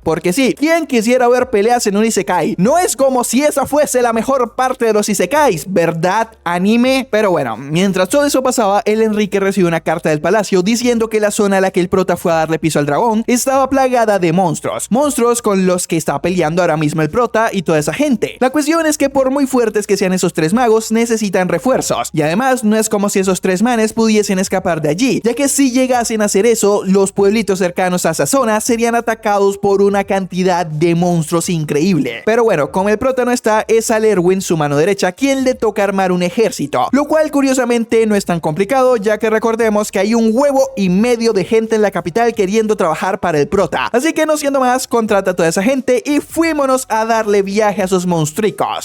porque sí, ¿quién quisiera ver peleas en un isekai? No es como si esa fuese la mejor parte de los isekais, ¿verdad, anime? Pero bueno, mientras todo eso pasaba, el Enrique recibió una carta del palacio diciendo que la zona a la que el prota fue a darle piso al dragón estaba plagada de monstruos con los que está peleando ahora mismo el prota y toda esa gente. La cuestión es que por muy fuertes que sean esos tres magos, necesitan refuerzos, y además no es como si esos tres manes pudiesen escapar de allí, ya que si llegasen a hacer eso, los pueblitos cercanos a esa zona serían atacados por una cantidad de monstruos increíble. Pero bueno, como el prota no está, es al Erwin, su mano derecha, quien le toca armar un ejército, lo cual curiosamente no es tan complicado, ya que recordemos que hay 1,5 huevos de gente en la capital queriendo trabajar para el prota. Así que no siendo más, contrata a toda esa gente y fuímonos a darle viaje a sus monstruos.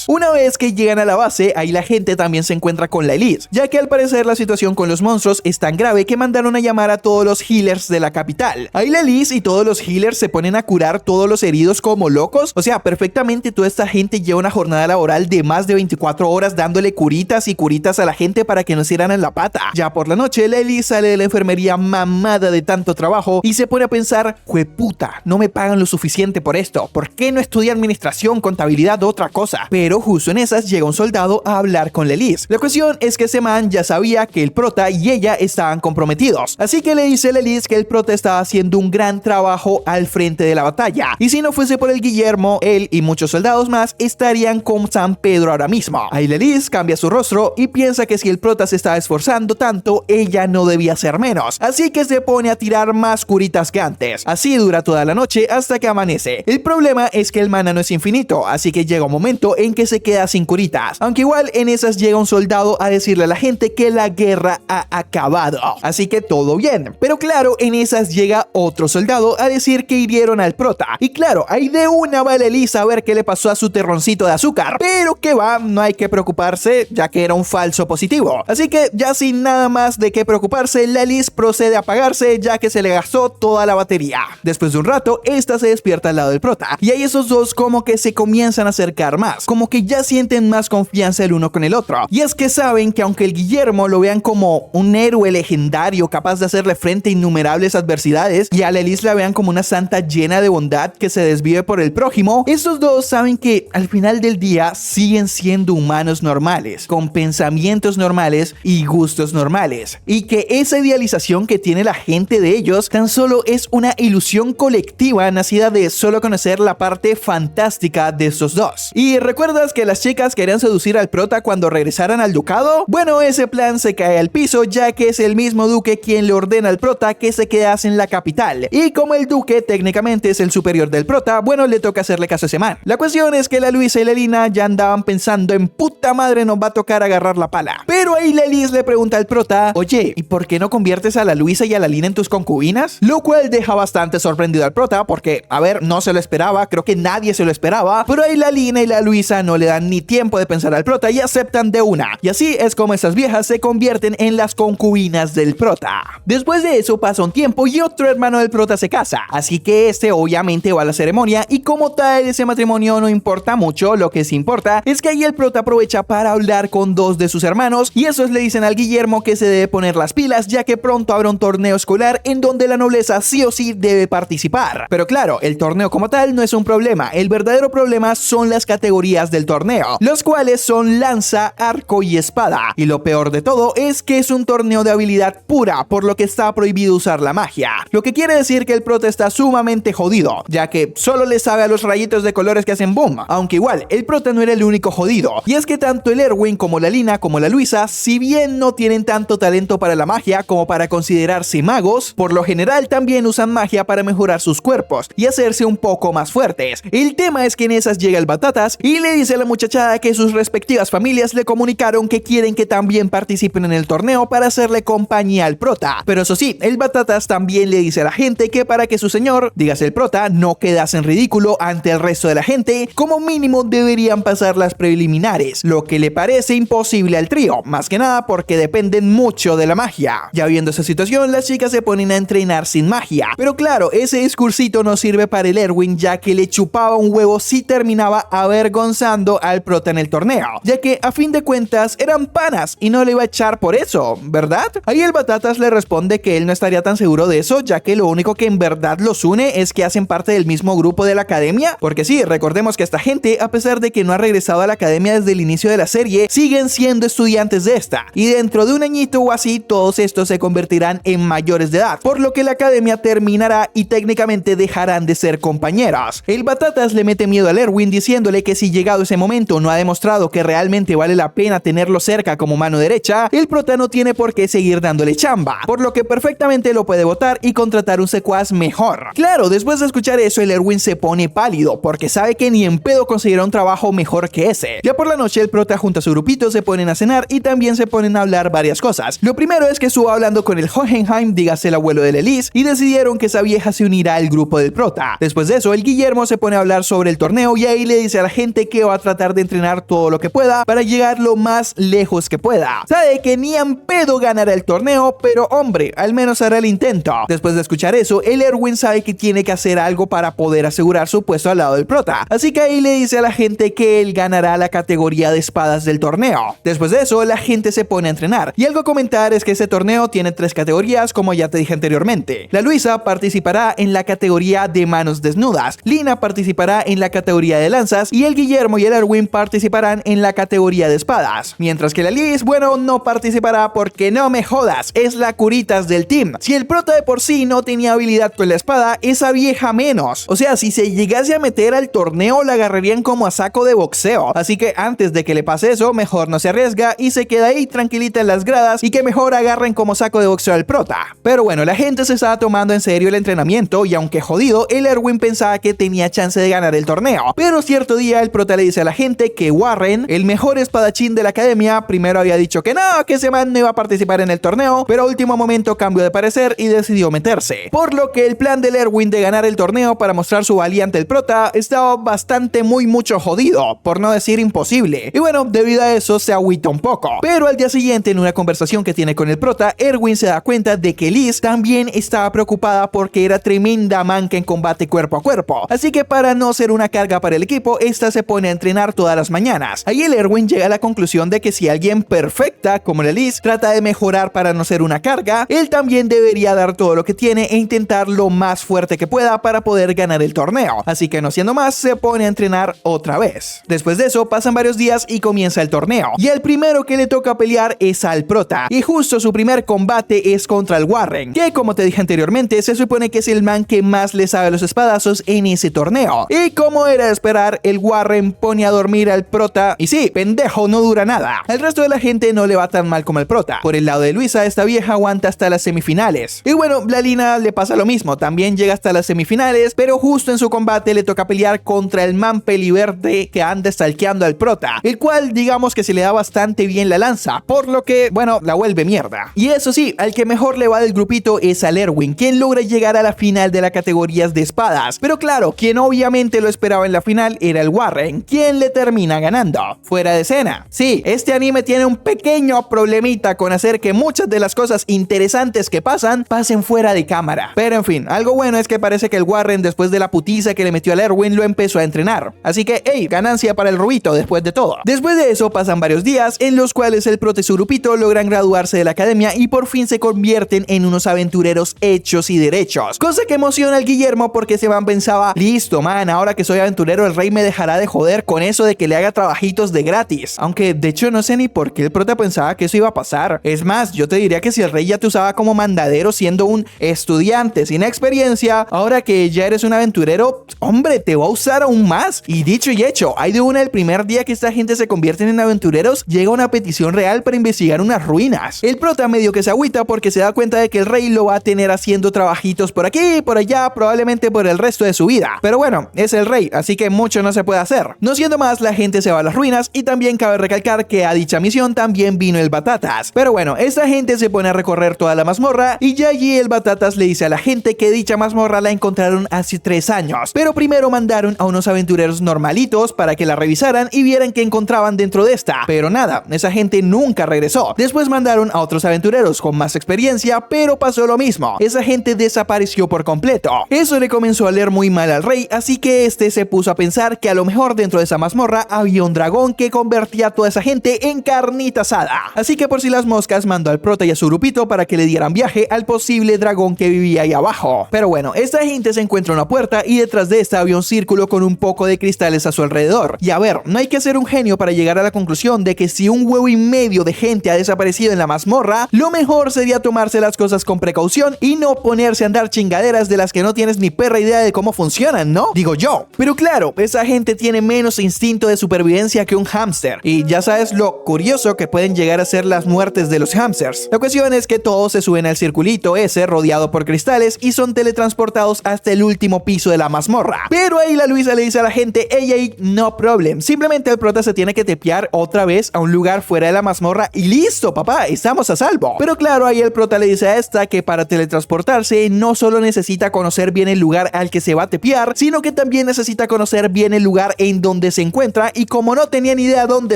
Una vez que llegan a la base, ahí la gente también se encuentra con la Elise, ya que al parecer la situación con los monstruos es tan grave que mandaron a llamar a todos los healers de la capital. Ahí la Elise y todos los healers se ponen a curar todos los heridos como locos. O sea, perfectamente toda esta gente lleva una jornada laboral de más de 24 horas dándole curitas y curitas a la gente para que no se hieran en la pata. Ya por la noche, la Elise sale de la enfermería mamada de tanto trabajo y se pone a pensar: jueputa, no me pagan lo suficiente por esto, ¿por qué no estudié administración, contabilidad o otra cosa? Pero justo en esas llega un soldado a hablar con la Elise. La cuestión es que ese man ya sabía que el prota y ella estaban comprometidos, así que le dice a la Elise que el prota estaba haciendo un gran trabajo al frente de la batalla, y si no fuese por el Guillermo, él y muchos soldados más estarían con San Pedro ahora mismo. Ahí la Elise cambia su rostro y piensa que si el prota se estaba esforzando tanto, ella no debía ser menos, así que se pone a tirar más curitas que antes. Así dura toda la noche hasta que amanece. El problema es que el mana no es infinito, así que llega un momento en que se queda sin curitas, aunque igual en esas llega un soldado a decirle a la gente que la guerra ha acabado, así que todo bien. Pero claro, en esas llega otro soldado a decir que hirieron al prota, y claro, ahí de una va la Elisa a ver qué le pasó a su terroncito de azúcar, pero que va, no hay que preocuparse, ya que era un falso positivo. Así que ya sin nada más de qué preocuparse, la Elise procede a apagarse, ya que se le gastó toda la batería. Después de un rato, esta se despierta al lado del prota, y ahí esos dos como que se comienzan a acercar más, como que ya sienten más confianza el uno con el otro. Y es que saben que aunque el Guillermo lo vean como un héroe legendario capaz de hacerle frente a innumerables adversidades, y a la Elise la vean como una santa llena de bondad que se desvive por el prójimo, estos dos saben que al final del día siguen siendo humanos normales, con pensamientos normales y gustos normales, y que esa idealización que tiene la gente de ellos tan solo es una ilusión colectiva nacida de solo conocer la parte fantástica de estos dos. ¿Y recuerdas que las chicas querían seducir al prota cuando regresaran al ducado? Bueno, ese plan se cae al piso, ya que es el mismo duque quien le ordena al prota que se quedase en la capital, y como el duque técnicamente es el superior del prota, bueno, le toca hacerle caso a ese man. La cuestión es que la Luisa y la Lina ya andaban pensando en puta madre, nos va a tocar agarrar la pala. Pero ahí la Elise le pregunta al prota: oye, ¿y por qué no conviertes a la Luisa y a la Lina en tus concubinas? Lo cual deja bastante sorprendido al prota, porque, a ver, no se lo esperaba, creo que nadie se lo esperaba, pero ahí la Lina y la Luisa no le dan ni tiempo de pensar al prota y aceptan de una. Y así es como esas viejas se convierten en las concubinas del prota. Después de eso pasa un tiempo y otro hermano del prota se casa, así que este obviamente va a la ceremonia, y como tal ese matrimonio no importa mucho, lo que sí importa es que ahí el prota aprovecha para hablar con dos de sus hermanos, y esos le dicen al Guillermo que se debe poner las pilas, ya que pronto habrá un torneo escolar en donde la nobleza sí o sí debe participar. Pero claro, el torneo como tal no es un problema, el verdadero problema son las categorías del torneo, los cuales son lanza, arco y espada, y lo peor de todo es que es un torneo de habilidad pura, por lo que está prohibido usar la magia, lo que quiere decir que el prota está sumamente jodido, ya que solo le sabe a los rayitos de colores que hacen boom, aunque igual el prota no era el único jodido, y es que tanto el Erwin como la Lina como la Luisa, si bien no tienen tanto talento para la magia como para considerarse magos, por lo general también usan magia para mejorar sus cuerpos y hacerse un poco más fuertes. El tema es que en esas llega el Batatas y le dice a la muchachada que sus respectivas familias le comunicaron que quieren que también participen en el torneo para hacerle compañía al prota, pero eso sí, el Batatas también le dice a la gente que para que su señor, dígase el prota, no quedase en ridículo ante el resto de la gente, como mínimo deberían pasar las preliminares, lo que le parece imposible al trío, más que nada porque dependen mucho de la magia. Ya viendo esa situación, las chicas se ponen a entrenar sin magia, pero claro, ese discursito no sirve para el Erwin, ya que le chupaba un huevo si terminaba avergonzando al prota en el torneo, ya que a fin de cuentas eran panas y no le iba a echar por eso. eso, ¿verdad? Ahí el Batatas le responde que él no estaría tan seguro de eso, ya que lo único que en verdad los une es que hacen parte del mismo grupo de la academia, porque sí, recordemos que esta gente, a pesar de que no ha regresado a la academia desde el inicio de la serie, siguen siendo estudiantes de esta, y dentro de un añito o así, todos estos se convertirán en mayores de edad, por lo que la academia terminará y técnicamente dejarán de ser compañeros. El Batatas le mete miedo a Erwin diciéndole que si llegado ese momento no ha demostrado que realmente vale la pena tenerlo cerca como mano derecha, el prota no tiene por qué seguir dándole chamba, por lo que perfectamente lo puede votar y contratar un secuaz mejor. Claro, después de escuchar eso, el Erwin se pone pálido, porque sabe que ni en pedo conseguirá un trabajo mejor que ese. Ya por la noche, el prota junto a su grupito se ponen a cenar y también se ponen a hablar varias cosas. Lo primero es que estuvo hablando con el Hohenheim, dígase el abuelo de la Elise, y decidieron que esa vieja se unirá al grupo del prota. Después de eso, el Guillermo se pone a hablar sobre el torneo y ahí le dice a la gente que va a tratar de entrenar todo lo que pueda para llegar lo más lejos que pueda. Sabe que ni en pedo ganará el torneo, pero hombre, al menos hará el intento. Después de escuchar eso, el Erwin sabe que tiene que hacer algo para poder asegurar su puesto al lado del prota, así que ahí le dice a la gente que él ganará la categoría de espadas del torneo. Después de eso, la gente se pone a entrenar, y algo a comentar es que ese torneo tiene 3 categorías, como ya te dije anteriormente. La Luisa participará en la categoría de manos desnudas, Lina participará en la categoría de lanzas, y el Guillermo y el Erwin participarán en la categoría de espadas, mientras que la Liz, bueno, no participará porque no me jodas, es la curitas del team. Si el prota de por sí no tenía habilidad con la espada, esa vieja menos. O sea, si se llegase a meter al torneo, la agarrarían como a saco de boxeo. Así que antes de que le pase eso, mejor no se arriesga y se queda ahí tranquilita en las gradas y que mejor agarren como saco de boxeo al prota. Pero bueno, la gente se estaba tomando en serio el entrenamiento y aunque jodido, el Erwin pensaba que tenía chance de ganar el torneo. Pero cierto día el prota le dice a la gente que Warren, el mejor espadachín de la academia, primero había dicho que no, que ese man no iba a participar en el torneo, pero a último momento cambió de parecer y decidió meterse. Por lo que el plan del Erwin de ganar el torneo para mostrar su valía ante el prota estaba bastante mucho jodido, por no decir imposible. Y bueno, debido a eso se agüita un poco. Pero al día siguiente, en una conversación que tiene con el prota, Erwin se da cuenta de que Liz también estaba preocupada porque era tremenda manca en combate cuerpo a cuerpo. Así que para no ser una carga para el equipo, esta se pone a entrenar todas las mañanas. Ahí el Erwin llega a la conclusión de que si alguien perfecta como la Liz trata de mejorar para no ser una carga, él también debería dar todo lo que tiene e intentar lo más fuerte que pueda para poder ganar el torneo. Así que no siendo más, se pone a entrenar otra vez. Después de eso, pasan varios días y comienza el torneo. Y el primero que le toca pelear es al prota. Y justo su primer combate es contra el Warren, que como te dije anteriormente, se supone que es el man que más le sabe los espadazos en ese torneo. Y como era de esperar, el Warren pone a dormir al prota. Y sí, pendejo, no dura nada. El resto de la gente no le va tan mal como el prota. Por el lado de Luisa, esta vieja aguanta hasta las semifinales. Y bueno, la Lina le pasa lo mismo, también llega hasta las semifinales, pero justo en su combate le toca pelear contra el man peliverde que anda stalkeando al prota, el cual digamos que se le da bastante bien la lanza, por lo que, bueno, la vuelve mierda. Y eso sí, al que mejor le va del grupito es al Erwin, quien logra llegar a la final de las categorías de espadas. Pero claro, quien obviamente lo esperaba en la final era el Warren, quien le termina ganando. Fuera de escena. Sí, este anime tiene un pequeño problemita con hacer que muchas de las cosas interesantes que pasen fuera de cámara. Pero en fin, algo bueno es que parece que el Warren, después de la putiza que le metió al Erwin, lo empezó a entrenar. Así que, hey, ganancia para el rubito después de todo. Después de eso pasan varios días en los cuales el prota y su grupito logran graduarse de la academia y por fin se convierten en unos aventureros hechos y derechos. Cosa que emociona al Guillermo porque ese man pensaba, listo man, ahora que soy aventurero el rey me dejará de joder con eso de que le haga trabajitos de gratis. Aunque de hecho no sé ni por qué el prota pensaba que eso iba a pasar. Es más, yo te diría que si el rey ya te usaba como mandadero siendo un estudiante sin experiencia, ahora que ya eres un aventurero, hombre, te va a usar aún más. Y dicho y hecho, hay de una el primer día que esta gente se convierten en aventureros, llega una petición real para investigar unas ruinas. El prota medio que se agüita porque se da cuenta de que el rey lo va a tener haciendo trabajitos por aquí y por allá, probablemente por el resto de su vida. Pero bueno, es el rey, así que mucho no se puede hacer. No siendo más, la gente se va a las ruinas y también cabe recalcar que a dicha misión también vino el Batatas. Pero bueno, esta gente se pone a recorrer toda la mazmorra y ya allí el Batatas le dice a la gente que dicha mazmorra la encontraron hace 3 años. Pero primero mandaron a unos aventureros normalitos para que la revisaran y vieran qué encontraban dentro de esta. Pero nada, esa gente nunca regresó. Después mandaron a otros aventureros con más experiencia, pero pasó lo mismo. Esa gente desapareció por completo. Eso le comenzó a leer muy mal al rey, así que este se puso a pensar que a lo mejor dentro de esa mazmorra había un dragón que convertía a toda esa gente en carnita asada. Así que por si las moscas mandó al prota y a su grupito para que le dieran viaje al posible dragón que vivía ahí abajo. Pero bueno, esta gente se encuentra una puerta y detrás de esta había un círculo con un poco de cristales a su alrededor. Y a ver, no hay que ser un genio para llegar a la conclusión de que si un huevo y medio de gente ha desaparecido en la mazmorra, lo mejor sería tomarse las cosas con precaución y no ponerse a andar chingaderas de las que no tienes ni perra idea de cómo funcionan, ¿no? Digo yo. Pero claro, esa gente tiene menos instinto de supervivencia que un hámster. Y ya sabes lo curioso que pueden llegar a ser las muertes de los hámsters. La cuestión es que todos se suben al circulito ese rodeado por cristales y son teletransportados hasta el último piso de la mazmorra. Pero ahí la Luisa le dice a la gente, ey, no problem. Simplemente el prota se tiene que tepear otra vez a un lugar fuera de la mazmorra y listo, papá, estamos a salvo. Pero claro, ahí el prota le dice a esta que para teletransportarse no solo necesita conocer bien el lugar al que se va a tepear, sino que también necesita conocer bien el lugar en donde se encuentra, y como no tenía ni idea dónde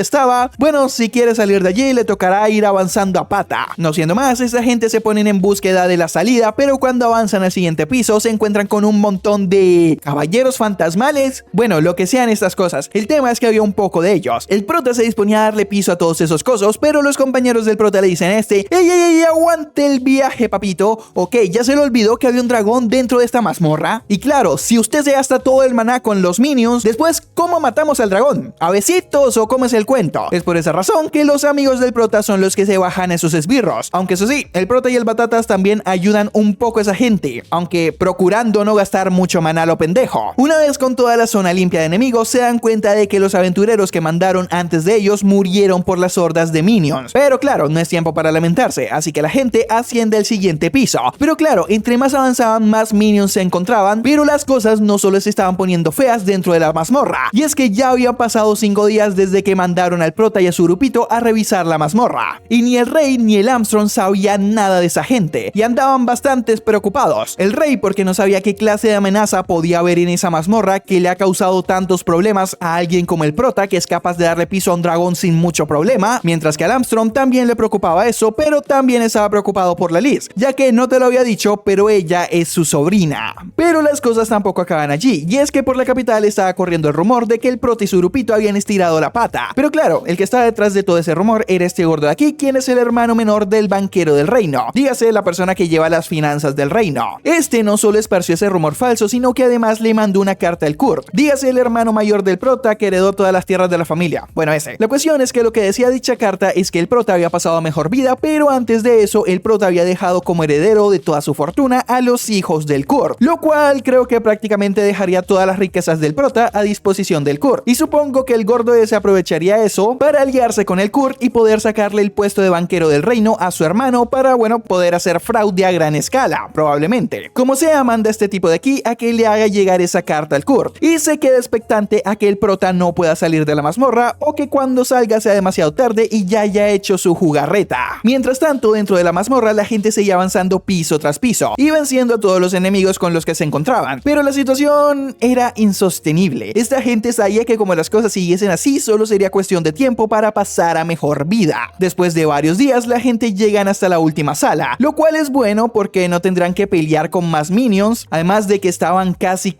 estaba, bueno, si quiere salir de allí le tocará ir avanzando a pata. No siendo más, esta gente se ponen en búsqueda de la salida, pero cuando avanzan al siguiente piso se encuentran con un montón de caballeros fantasmales, bueno, lo que sean estas cosas. El tema es que había un poco de ellos. El prota se disponía a darle piso a todos esos cosos, pero los compañeros del prota le dicen a este, ey, aguante el viaje, papito. Ok, ya se le olvidó que había un dragón dentro de esta mazmorra. Y claro, si usted se gasta todo el maná con los minions, después, ¿cómo matamos al dragón? ¿A besitos o cómo es el cuento? Es por esa razón que los amigos del prota son los que se bajan esos esbirros. Aunque eso sí, el prota y el batatas también ayudan un poco a esa gente, aunque procurando no gastar mucho maná a lo pendejo. Una vez con toda la zona limpia de enemigos, se dan cuenta de que los aventureros que mandaron antes de ellos murieron por las hordas de minions. Pero claro, no es tiempo para lamentarse, así que la gente asciende al siguiente piso. Pero claro, entre más avanzaban, más minions se encontraban, pero las cosas no solo se estaban poniendo feas dentro de la mazmorra, y es que ya habían pasado 5 días desde que mandaron al prota y a su grupito a revisar la mazmorra, y ni el rey ni el Armstrong sabían nada de esa gente, y andaban bastante preocupados. El rey porque no sabía qué clase de amenaza podía haber en esa mazmorra que le ha causado tantos problemas a alguien como el prota, que es capaz de darle piso a un dragón sin mucho problema, mientras que al Armstrong también le preocupaba eso, pero también estaba preocupado por la Liz, ya que no te lo había dicho, pero ella es su sobrina. Pero las cosas tampoco acaban allí, y es que por la capital estaba corriendo el rumor de que el prota y su grupito habían estirado la pata. Pero claro, el que está detrás de todo ese rumor era este gordo de aquí, quien es el hermano menor del banquero del reino, dígase la persona que lleva las finanzas del reino. Este no solo esparció ese rumor falso, sino que además le mandó una carta al Kurt, dígase el hermano mayor del prota que heredó todas las tierras de la familia. Bueno, ese. La cuestión es que lo que decía dicha carta es que el prota había pasado a mejor vida, pero antes de eso el prota había dejado como heredero de toda su fortuna a los hijos del Kurt, lo cual creo que prácticamente dejaría todas las riquezas del prota a disposición del Kurt, y supongo que el gordo ese aprovecharía eso para aliarse con el Kurt y poder sacarle el puesto de banquero del reino a su hermano para, bueno, poder hacer fraude a gran escala, probablemente. Como sea, manda a este tipo de aquí a que le haga llegar esa carta al Kurt y se queda expectante a que el prota no pueda salir de la mazmorra, o que cuando salga sea demasiado tarde y ya haya hecho su jugarreta. Mientras tanto, dentro de la mazmorra la gente seguía avanzando piso tras piso y venciendo a todos los enemigos con los que se encontraban, pero la situación era insostenible. Esta gente sabía que como las cosas siguiesen así, solo sería cuestión de tiempo para pasar a mejor vida. Después de varios días, la gente llegan hasta la última sala, lo cual es bueno porque no tendrán que pelear con más minions, además de que estaban casi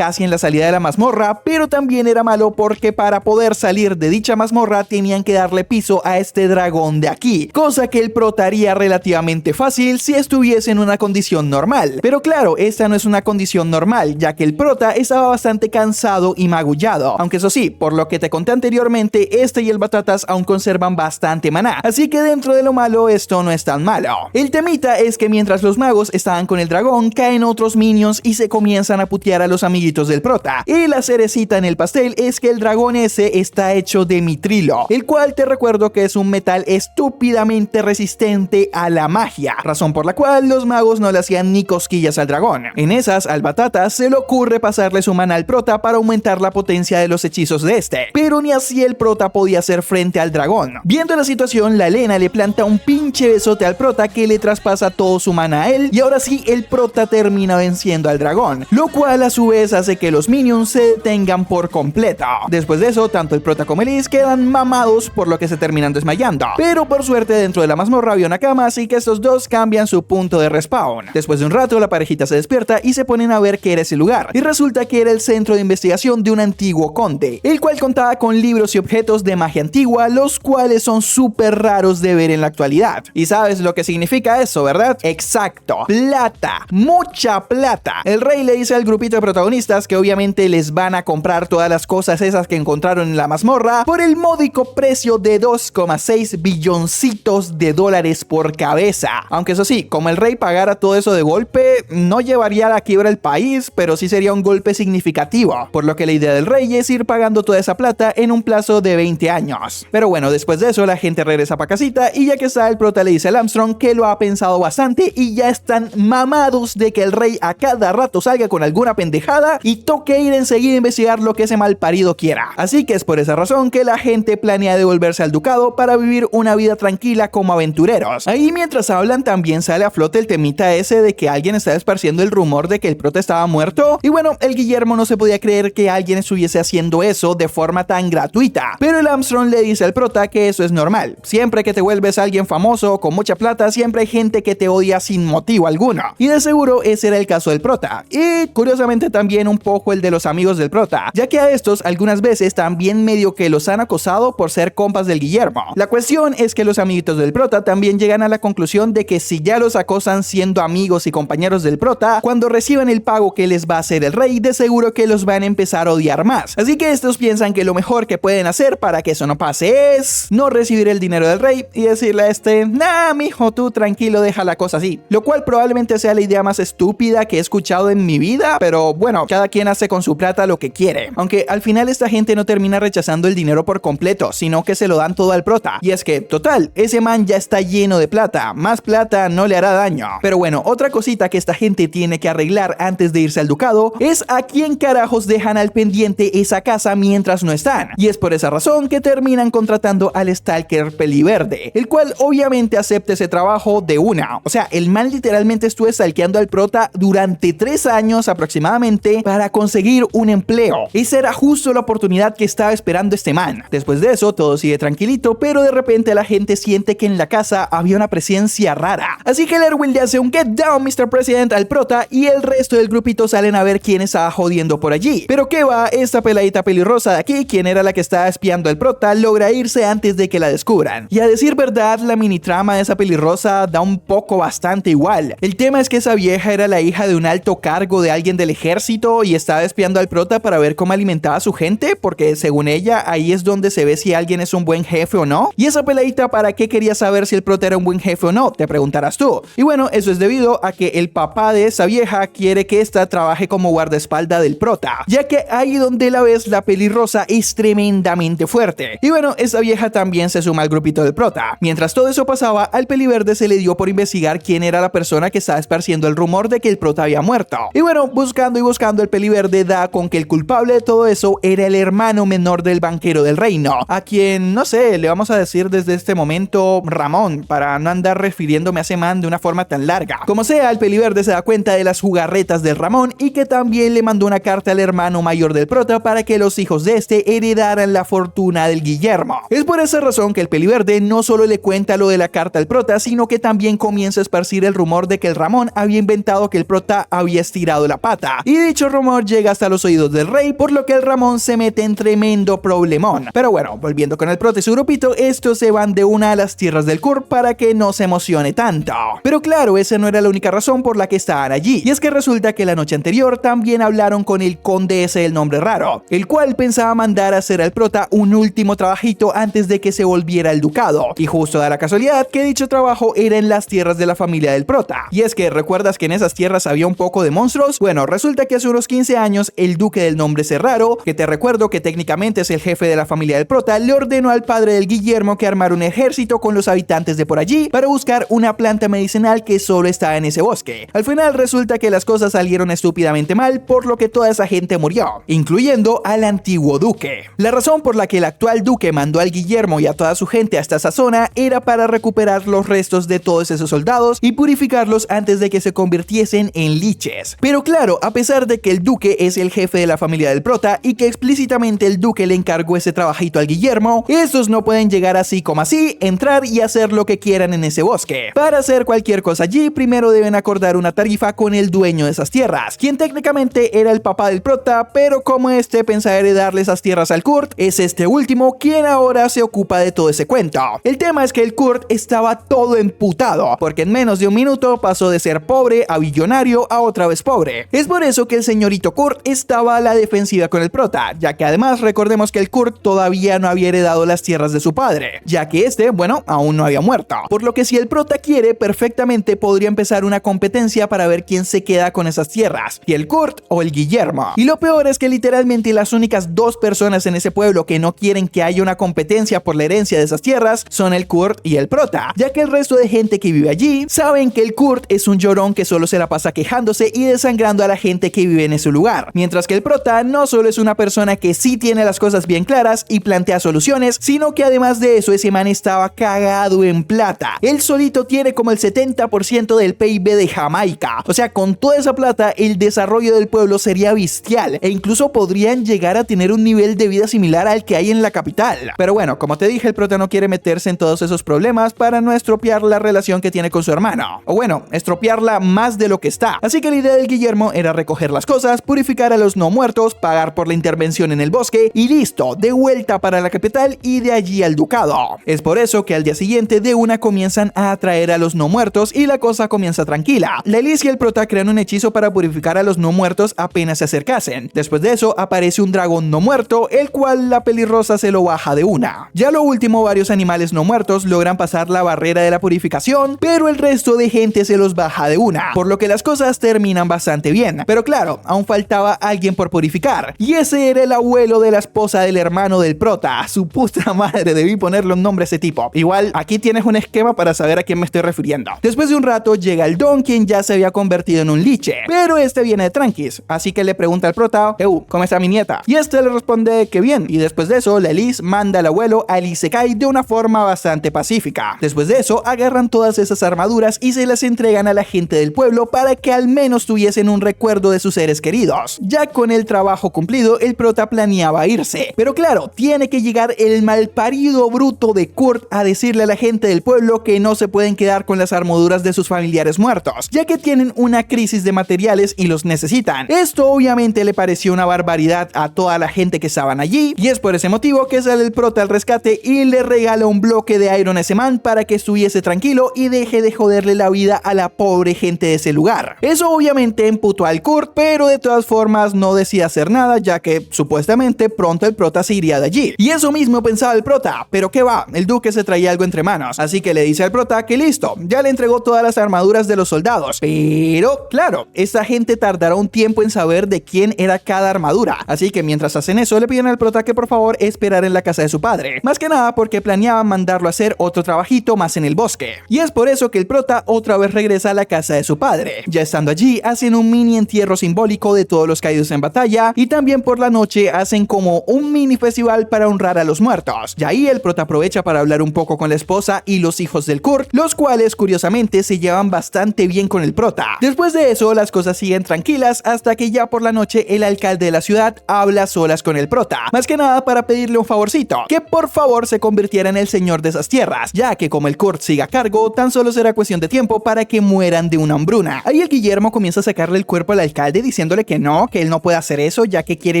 en la salida de la mazmorra, pero también era malo porque para poder salir de dicha mazmorra tenían que darle piso a este dragón de aquí, cosa que el prota haría relativamente fácil si estuviese en una condición normal. Pero claro, esta no es una condición normal, ya que el prota estaba bastante cansado y magullado, aunque eso sí, por lo que te conté anteriormente, este y el batatas aún conservan bastante maná, así que dentro de lo malo esto no es tan malo. El temita es que mientras los magos estaban con el dragón, caen otros minions y se comienzan a putear a los amiguitos del prota, y la cerecita en el pastel es que el dragón ese está hecho de mitrilo, el cual te recuerdo que es un metal estúpidamente resistente a la magia, razón por la cual los magos no le hacían ni cosquillas al dragón. En esas, al batatas se le ocurre pasarle su maná al prota para aumentar la potencia de los hechizos de este, pero ni así el prota podía hacer frente al dragón. Viendo la situación, la Elena le planta un pinche besote al prota que le traspasa todo su maná a él, y ahora sí el prota termina venciendo al dragón, lo cual a su vez hace que los minions se detengan por completo. Después de eso, tanto el prota como Elise quedan mamados, por lo que se terminan desmayando, pero por suerte dentro de la mazmorra había una cama, así que estos dos cambian su punto de respawn. Después de un rato la parejita se despierta y se ponen a ver qué era ese lugar, y resulta que era el centro de investigación de un antiguo conde, el cual contaba con libros y objetos de magia antigua, los cuales son súper raros raros de ver en la actualidad. ¿Y sabes lo que significa eso, verdad? Exacto, plata, mucha plata. El rey le dice al grupito de protagonistas que obviamente les van a comprar todas las cosas esas que encontraron en la mazmorra por el módico precio de 2,6 billoncitos de dólares por cabeza. Aunque eso sí, como el rey pagara todo eso de golpe, no llevaría a la quiebra el país, pero sí sería un golpe significativo, por lo que la idea del rey es ir pagando toda esa plata en un plazo de 20 años. Pero bueno, después de eso la gente regresa para casita y ya que está el prota le dice al Armstrong que lo ha pensado bastante y ya están mamados de que el rey a cada rato salga con alguna pendejada y toque ir enseguida a investigar lo que ese malparido quiera. Así que es por esa razón que la gente planea devolverse al ducado para vivir una vida tranquila como aventureros. Ahí mientras hablan también sale a flote el temita ese de que alguien está esparciendo el rumor de que el prota estaba muerto y bueno, el Guillermo no se podía creer que alguien estuviese haciendo eso de forma tan gratuita, pero el Armstrong le dice al prota que eso es normal. Siempre que te vuelves alguien famoso con mucha plata, siempre hay gente que te odia sin motivo alguno, y de seguro ese era el caso del prota, y curiosamente también un poco el de los amigos del prota, ya que a estos algunas veces también medio que los han acosado por ser compas del Guillermo. La cuestión es que los amiguitos del prota también llegan a la conclusión de que si ya los acosan siendo amigos y compañeros del prota, cuando reciban el pago que les va a hacer el rey, de seguro que los van a empezar a odiar más. Así que estos piensan que lo mejor que pueden hacer para que eso no pase es no recibir el dinero del rey y decirle a nah, mijo, tú tranquilo, deja la cosa así. Lo cual probablemente sea la idea más estúpida que he escuchado en mi vida, pero bueno, cada quien hace con su plata lo que quiere. Aunque al final esta gente no termina rechazando el dinero por completo, sino que se lo dan todo al prota. Y es que, total, ese man ya está lleno de plata, más plata no le hará daño. Pero bueno, otra cosita que esta gente tiene que arreglar antes de irse al ducado es a quién carajos dejan al pendiente esa casa mientras no están. Y es por esa razón que terminan contratando al Stalker Peliverde, el cual obviamente acepta ese trabajo de una. O sea, el man literalmente estuvo stalkeando al prota durante 3 años aproximadamente para conseguir un empleo. Esa era justo la oportunidad que estaba esperando este man. Después de eso, todo sigue tranquilito, pero de repente la gente siente que en la casa había una presencia rara. Así que el Erwin le hace un "Get down, Mr. President" al prota y el resto del grupito salen a ver quién estaba jodiendo por allí. Pero qué va, esta peladita pelirrosa de aquí, quien era la que estaba espiando al prota, logra irse antes de que la descubran. Y a decir verdad, la mini trama de esa pelirrosa da un poco bastante igual. El tema es que esa vieja era la hija de un alto cargo de alguien del ejército y estaba espiando al prota para ver cómo alimentaba a su gente, porque según ella ahí es donde se ve si alguien es un buen jefe o no. Y esa peladita, ¿para qué quería saber si el prota era un buen jefe o no? Te preguntarás tú. Y bueno, eso es debido a que el papá de esa vieja quiere que ésta trabaje como guardaespaldas del prota, ya que ahí donde la ves, la pelirrosa es tremendamente fuerte. Y bueno, esa vieja también se suma al grupito del prota. Mientras todo eso pasaba, al Peliverde se le dio por investigar quién era la persona que estaba esparciendo el rumor de que el prota había muerto. Y bueno, buscando y buscando, el Peliverde da con que el culpable de todo eso era el hermano menor del banquero del reino, a quien, no sé, le vamos a decir desde este momento Ramón, para no andar refiriéndome a ese man de una forma tan larga. Como sea, el Peliverde se da cuenta de las jugarretas del Ramón y que también le mandó una carta al hermano mayor del prota para que los hijos de este heredaran la fortuna del Guillermo. Es por esa razón que el Peliverde no solo le cuenta lo de la carta al prota, sino que también comienza a esparcir el rumor de que el Ramón había inventado que el prota había estirado la pata. Y dicho rumor llega hasta los oídos del rey, por lo que el Ramón se mete en tremendo problemón. Pero bueno, volviendo con el prota y su grupito, estos se van de una a las tierras del Kur para que no se emocione tanto. Pero claro, esa no era la única razón por la que estaban allí. Y es que resulta que la noche anterior también hablaron con el conde ese del nombre raro, el cual pensaba mandar a hacer al prota un último trabajito antes de que se volviera al ducado. Y justo da la casualidad que dicho trabajo era en las tierras de la familia del prota. Y es que, ¿recuerdas que en esas tierras había un poco de monstruos? Bueno, resulta que hace unos 15 años el duque del nombre Serraro, que te recuerdo que técnicamente es el jefe de la familia del prota, le ordenó al padre del Guillermo que armara un ejército con los habitantes de por allí para buscar una planta medicinal que solo estaba en ese bosque. Al final resulta que las cosas salieron estúpidamente mal, por lo que toda esa gente murió, incluyendo al antiguo duque. La razón por la que el actual duque mandó al Guillermo y a toda su gente hasta esa zona era para recuperar los restos de todos esos soldados y purificarlos antes de que se convirtiesen en liches. Pero claro, a pesar de que el duque es el jefe de la familia del prota y que explícitamente el duque le encargó ese trabajito al Guillermo, estos no pueden llegar así como así, entrar y hacer lo que quieran en ese bosque. Para hacer cualquier cosa allí, primero deben acordar una tarifa con el dueño de esas tierras, quien técnicamente era el papá del prota, pero como este pensaba heredarle esas tierras al Kurt, es este último quien ahora se ocupa de todo ese cuento. El tema es que el Kurt estaba todo emputado, porque en menos de un minuto pasó de ser pobre a billonario a otra vez pobre. Es por eso que el señorito Kurt estaba a la defensiva con el prota, ya que además recordemos que el Kurt todavía no había heredado las tierras de su padre, ya que este, bueno, aún no había muerto. Por lo que si el prota quiere, perfectamente podría empezar una competencia para ver quién se queda con esas tierras, si el Kurt o el Guillermo. Y lo peor es que literalmente las únicas dos personas en ese pueblo que no quieren que haya una competencia por la herencia de esas tierras son el Kurt y el prota, ya que el resto de gente que vive allí saben que el Kurt es un llorón que solo se la pasa quejándose y desangrando a la gente que vive en ese lugar, mientras que el prota no solo es una persona que sí tiene las cosas bien claras y plantea soluciones, sino que además de eso ese man estaba cagado en plata. Él solito tiene como el 70% del PIB de Jamaica, o sea, con toda esa plata el desarrollo del pueblo sería bestial e incluso podrían llegar a tener un nivel de vida similar al que hay en la capital. Pero bueno, como te dije, el prota no quiere meterse en todos esos problemas para no estropear la relación que tiene con su hermano, o bueno, estropearla más de lo que está. Así que la idea del Guillermo era recoger las cosas, purificar a los no muertos, pagar por la intervención en el bosque y listo, de vuelta para la capital y de allí al ducado. Es por eso que al día siguiente de una comienzan a atraer a los no muertos y la cosa comienza tranquila. La Elise y el prota crean un hechizo para purificar a los no muertos apenas se acercasen. Después de eso aparece un dragón no muerto, el cual la pelirrosa se lo baja de una. Ya lo último, varios animales no muertos logran pasar la barrera de la purificación, pero el resto de gente se los baja de una, por lo que las cosas terminan bastante bien. Pero claro, aún faltaba alguien por purificar, y ese era el abuelo de la esposa del hermano del prota. Su puta madre, debí ponerle un nombre a ese tipo. Igual, aquí tienes un esquema para saber a quién me estoy refiriendo. Después de un rato llega el don, quien ya se había convertido en un liche, pero este viene de tranquis, así que le pregunta al prota, ¿cómo está mi nieta? Y este le responde que bien, y después de eso la Elise manda al abuelo al Isekai de una forma bastante pacífica. Después de eso agarran todas esas armaduras y se las entregan a la gente del pueblo para que al menos tuviesen un recuerdo de sus seres queridos. Ya con el trabajo cumplido, el prota planeaba irse, pero claro, tiene que llegar el malparido bruto de Kurt a decirle a la gente del pueblo que no se pueden quedar con las armaduras de sus familiares muertos, ya que tienen una crisis de materiales y los necesitan. Esto obviamente le pareció una barbaridad a toda la gente que estaban allí, y es por ese motivo que sale el prota al rescate y le regala un bloque de Iron a ese man para que estuviese tranquilo y deje de joderle la vida a la pobre gente de ese lugar. Eso obviamente emputó al Kurt, pero de todas formas no decía hacer nada, ya que supuestamente pronto el prota se iría de allí. Y eso mismo pensaba el prota, pero qué va, el duque se traía algo entre manos, así que le dice al prota que listo, ya le entregó todas las armaduras de los soldados, pero claro, esta gente tardará un tiempo en saber de quién era cada armadura, así que mientras hacen eso le piden al prota que por favor esperara en la casa de su padre, más que nada porque planeaban mandarlo a hacer otro trabajito más en el bosque. Y es por eso que el prota otra vez regresa a la casa de su padre. Ya estando allí hacen un mini entierro simbólico de todos los caídos en batalla y también por la noche hacen como un mini festival para honrar a los muertos. Y ahí el prota aprovecha para hablar un poco con la esposa y los hijos del Kurt, los cuales curiosamente se llevan bastante bien con el prota. Después de eso las cosas siguen tranquilas hasta que ya por la noche el alcalde de la ciudad habla solas con el prota, más que nada para pedirle un favorcito, que por favor se convirtiera en el señor de esas tierras, ya que como el Kurt siga a cargo, tan solo será cuestión de tiempo para que mueran de una hambruna. Ahí el Guillermo comienza a sacarle el cuerpo al alcalde diciéndole que él no puede hacer eso, ya que quiere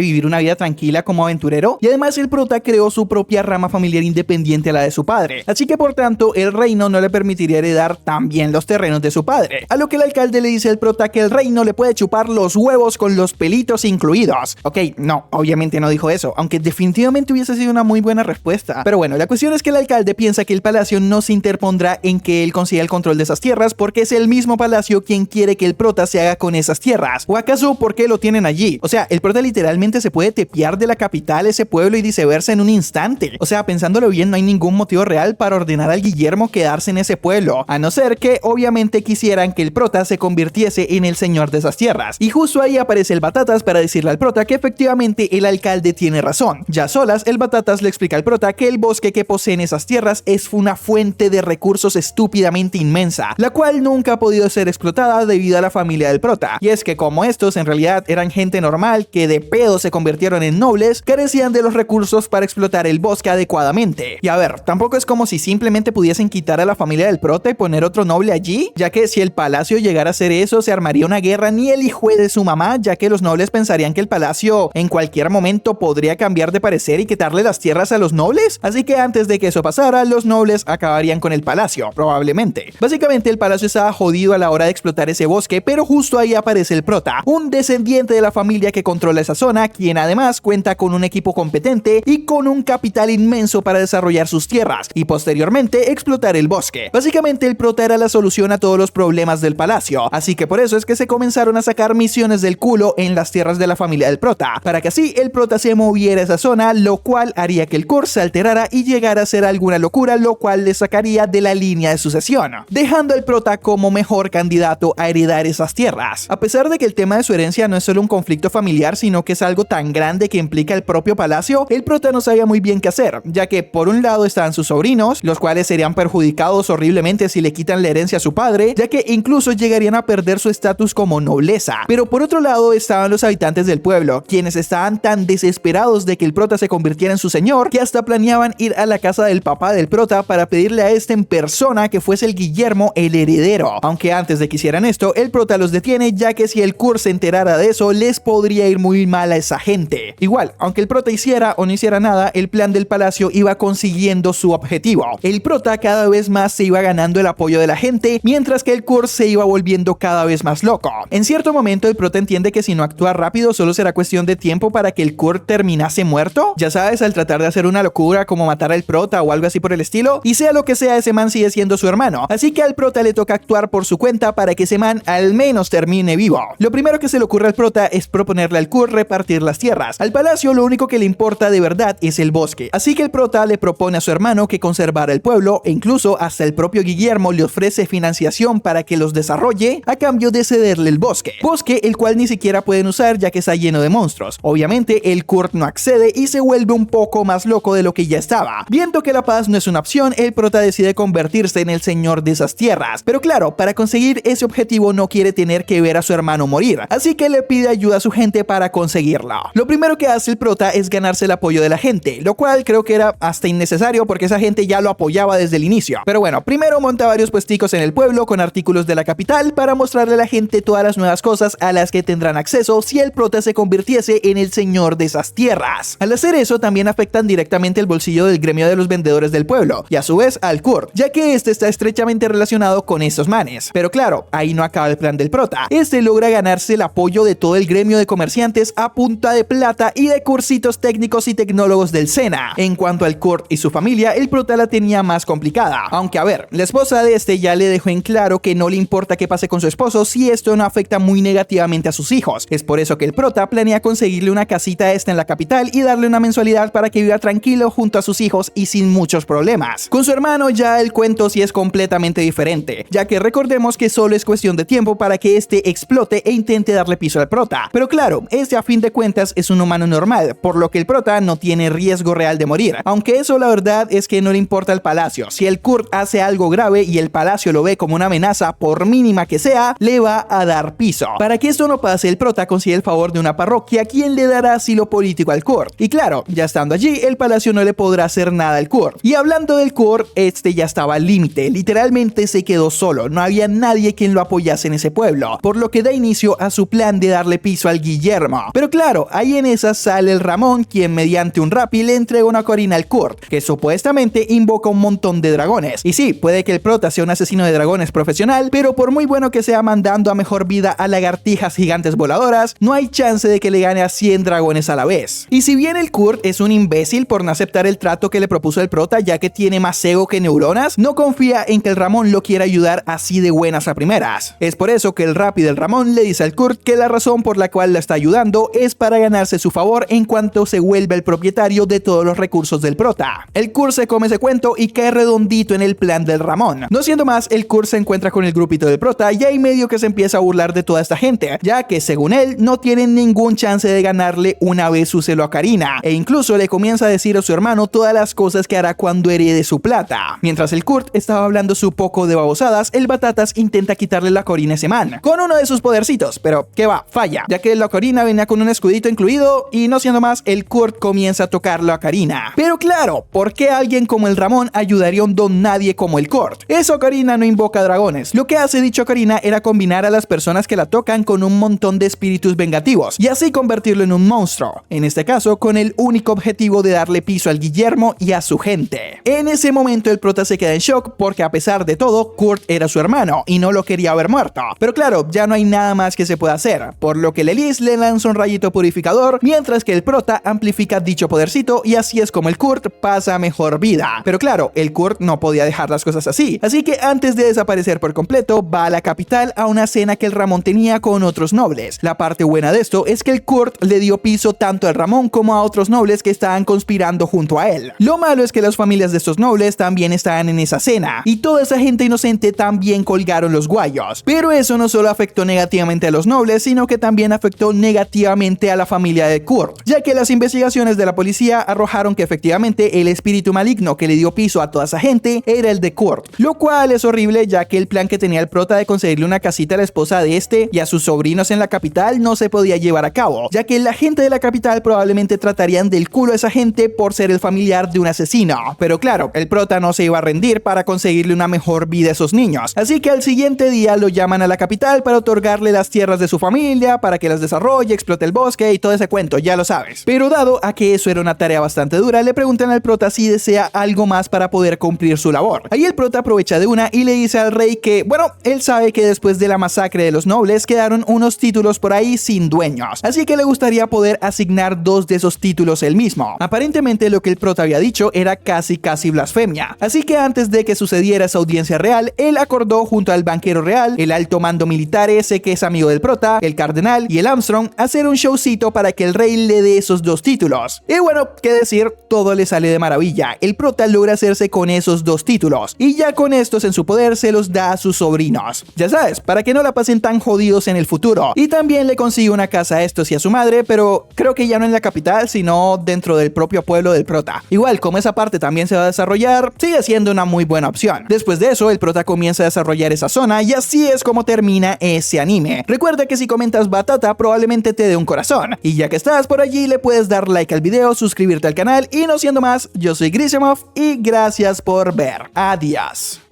vivir una vida tranquila como aventurero, y además el prota creó su propia rama familiar independiente a la de su padre, así que por tanto el reino no le permitiría heredar también los terrenos de su padre, a lo que el alcalde le dice al prota que el reino le puede chupar los huevos con los pelitos incluidos. Ok, no, obviamente no dijo eso, aunque definitivamente hubiese sido una muy buena respuesta. Pero bueno, la cuestión es que el alcalde piensa que el palacio no se interpondrá en que él consiga el control de esas tierras porque es el mismo palacio quien quiere que el prota se haga con esas tierras. ¿O acaso por qué lo tienen allí? O sea, el prota literalmente se puede tepear de la capital ese pueblo y viceversa en un instante. O sea, pensándolo bien, no hay ningún motivo real para ordenar al Guillermo quedarse en ese pueblo, a no ser que obviamente quisieran que el prota se convirtiese en el señor de esas tierras. Y justo ahí aparece el Batatas para decirle al prota que efectivamente el alcalde tiene razón. Ya solas, el Batatas le explica al prota que el bosque que poseen esas tierras es una fuente de recursos estúpidamente inmensa, la cual nunca ha podido ser explotada debido a la familia del prota. Y es que como estos en realidad eran gente normal que de pedo se convirtieron en nobles, carecían de los recursos para explotar el bosque adecuadamente. Y a ver, tampoco es como si simplemente pudiesen quitar a la familia del prota y poner otro noble allí, ya que si el palacio llegara a hacer eso se armaría una guerra ni el hijo de su mamá, ya que los nobles pensarían que el palacio en cualquier momento podría cambiar de parecer y quitarle las tierras a los nobles. Así que antes de que eso eso pasara, los nobles acabarían con el palacio, probablemente. Básicamente el palacio estaba jodido a la hora de explotar ese bosque, pero justo ahí aparece el prota, un descendiente de la familia que controla esa zona, quien además cuenta con un equipo competente y con un capital inmenso para desarrollar sus tierras y posteriormente explotar el bosque. Básicamente el prota era la solución a todos los problemas del palacio, así que por eso es que se comenzaron a sacar misiones del culo en las tierras de la familia del prota, para que así el prota se moviera a esa zona, lo cual haría que el curso se alterara y llegara a ser alguna locura, lo cual le sacaría de la línea de sucesión, dejando al prota como mejor candidato a heredar esas tierras. A pesar de que el tema de su herencia no es solo un conflicto familiar, sino que es algo tan grande que implica el propio palacio, el prota no sabía muy bien qué hacer, ya que por un lado estaban sus sobrinos, los cuales serían perjudicados horriblemente si le quitan la herencia a su padre, ya que incluso llegarían a perder su estatus como nobleza. Pero por otro lado estaban los habitantes del pueblo, quienes estaban tan desesperados de que el prota se convirtiera en su señor, que hasta planeaban ir a la casa del papá del prota para pedirle a este en persona que fuese el Guillermo el heredero. Aunque antes de que hicieran esto, el prota los detiene, ya que si el Kur se enterara de eso, les podría ir muy mal a esa gente. Igual, aunque el prota hiciera o no hiciera nada, el plan del palacio iba consiguiendo su objetivo. El prota cada vez más se iba ganando el apoyo de la gente, mientras que el Kur se iba volviendo cada vez más loco. En cierto momento el prota entiende que si no actúa rápido solo será cuestión de tiempo para que el Kur terminase muerto, ya sabes, al tratar de hacer una locura como matar al prota o algo así por el estilo, y sea lo que sea, ese man sigue siendo su hermano, así que al prota le toca actuar por su cuenta para que ese man al menos termine vivo. Lo primero que se le ocurre al prota es proponerle al Kur repartir las tierras. Al palacio lo único que le importa de verdad es el bosque, así que el prota le propone a su hermano que conservara el pueblo e incluso hasta el propio Guillermo le ofrece financiación para que los desarrolle a cambio de cederle el bosque el cual ni siquiera pueden usar ya que está lleno de monstruos. Obviamente el Kurt no accede y se vuelve un poco más loco de lo que ya estaba. Viendo que la paz no es una opción, el prota decide convertirse en el señor de esas tierras, pero claro, para conseguir ese objetivo no quiere tener que ver a su hermano morir, así que le pide ayuda a su gente para conseguirlo. Lo primero que hace el prota es ganarse el apoyo de la gente, lo cual creo que era hasta innecesario porque esa gente ya lo apoyaba desde el inicio. Pero bueno, primero monta varios puesticos en el pueblo con artículos de la capital para mostrarle a la gente todas las nuevas cosas a las que tendrán acceso si el prota se convirtiese en el señor de esas tierras. Al hacer eso también afectan directamente el bolsillo del gremio de los vendedores del pueblo y a su vez al Kurt, ya que este está estrechamente relacionado con estos manes. Pero claro, ahí no acaba el plan del prota. Este logra ganarse el apoyo de todo el gremio de comerciantes a punta de plata y de cursitos técnicos y tecnólogos del SENA. En cuanto al Kurt y su familia, el prota la tenía más complicada. Aunque a ver, la esposa de este ya le dejó en claro que no le importa qué pase con su esposo si esto no afecta muy negativamente a sus hijos. Es por eso que el prota planea conseguirle una casita a esta en la capital y darle una mensualidad para que viva tranquilo junto a sus hijos y sin muchos problemas. Con su hermano ya el cuento sí es completamente diferente, ya que recordemos que solo es cuestión de tiempo para que este explote e intente darle piso al prota. Pero claro, este a fin de cuentas es un humano normal, por lo que el prota no tiene riesgo real de morir, aunque eso la verdad es que no le importa al palacio. Si el Kurt hace algo grave y el palacio lo ve como una amenaza, por mínima que sea, le va a dar piso. Para que esto no pase, el prota consigue el favor de una parroquia quien le dará asilo político al Kurt. Y claro, ya estando allí, el palacio no le podrá hacer nada al Kurt. Y hablando del Kurt, este ya estaba al límite, literalmente se quedó solo, no había nadie quien lo apoyase en ese pueblo, por lo que da inicio a su plan de darle piso al Guillermo. Pero claro, ahí en esa sale el Ramón, quien mediante un rapi le entrega una corina al Kurt, que supuestamente invoca un montón de dragones. Y sí, puede que el prota sea un asesino de dragones profesional, pero por muy bueno que sea mandando a mejor vida a lagartijas gigantes voladoras, no hay chance de que le gane a 100 dragones a la vez. Y si bien el Kurt es un imbécil por no aceptar el trato que le propuso el prota, ya que tiene más ego que neuronas, no confía en que el Ramón lo quiera ayudar así de buenas a primeras. Es por eso que el rapi del Ramón le dice al Kurt que la razón por la cual la está ayudando es para ganarse su favor en cuanto se vuelva el propietario de todos los recursos del prota. El Kurt se come ese cuento y cae redondito en el plan del Ramón. No siendo más, el Kurt se encuentra con el grupito del prota y ahí medio que se empieza a burlar de toda esta gente, ya que según él no tienen ningún chance de ganarle una vez su celo a Karina, e incluso le comienza a decir a su hermano todas las cosas que hará cuando herede su plata. Mientras el Kurt estaba hablando su poco de babosadas, el Batatas intenta quitarle la Corina a ese man, con uno de sus podercitos, pero que va, falla, ya que la Corina venía con un escudito incluido y no siendo más, el Kurt comienza a tocarlo a Karina. Pero claro, ¿por qué alguien como el Ramón ayudaría a un don nadie como el Kurt? Eso Karina no invoca dragones. Lo que hace dicho Karina era combinar a las personas que la tocan con un montón de espíritus vengativos y así convertirlo en un monstruo, en este caso con el único objetivo de darle piso al Guillermo y a su gente. gente. En ese momento el prota se queda en shock porque a pesar de todo, Kurt era su hermano y no lo quería ver muerto. Pero claro, ya no hay nada más que se pueda hacer, por lo que Lelis le lanza un rayito purificador, mientras que el prota amplifica dicho podercito y así es como el Kurt pasa mejor vida. Pero claro, el Kurt no podía dejar las cosas así que antes de desaparecer por completo, va a la capital a una cena que el Ramón tenía con otros nobles. La parte buena de esto es que el Kurt le dio piso tanto al Ramón como a otros nobles que estaban conspirando junto a él. Lo malo es que las familias de estos nobles también estaban en esa cena, y toda esa gente inocente también colgaron los guayos. Pero eso no solo afectó negativamente a los nobles, sino que también afectó negativamente a la familia de Kurt, ya que las investigaciones de la policía arrojaron que efectivamente el espíritu maligno que le dio piso a toda esa gente era el de Kurt, lo cual es horrible, ya que el plan que tenía el prota de conseguirle una casita a la esposa de este y a sus sobrinos en la capital no se podía llevar a cabo, ya que la gente de la capital probablemente tratarían del culo a esa gente por ser el familiar de un asesino. Pero claro, el prota no se iba a rendir para conseguirle una mejor vida a esos niños, así que al siguiente día lo llaman a la capital para otorgarle las tierras de su familia, para que las desarrolle, explote el bosque y todo ese cuento, ya lo sabes. Pero dado a que eso era una tarea bastante dura, le preguntan al prota si desea algo más para poder cumplir su labor. Ahí el prota aprovecha de una y le dice al rey que, bueno, él sabe que después de la masacre de los nobles quedaron unos títulos por ahí sin dueños, así que le gustaría poder asignar 2 de esos títulos él mismo. Aparentemente lo que el prota había dicho era casi blasfemia, así que antes de que sucediera esa audiencia real, él acordó junto al banquero real, el alto mando militar ese que es amigo del prota, el cardenal y el Armstrong, hacer un showcito para que el rey le dé esos 2 títulos. Y bueno, qué decir, todo le sale de maravilla. El prota logra hacerse con esos 2 títulos y ya con estos en su poder se los da a sus sobrinos. Ya sabes, para que no la pasen tan jodidos en el futuro. Y también le consigue una casa a estos y a su madre, pero creo que ya no en la capital, sino dentro del propio pueblo del prota. Igual, como esa parte también se va a desarrollar, sigue siendo una muy buena opción. Después de eso, el prota comienza a desarrollar esa zona y así es como termina ese anime. Recuerda que si comentas batata, probablemente te dé un corazón. Y ya que estás por allí, le puedes dar like al video, suscribirte al canal y no siendo más, yo soy Grisemov y gracias por ver. Adiós.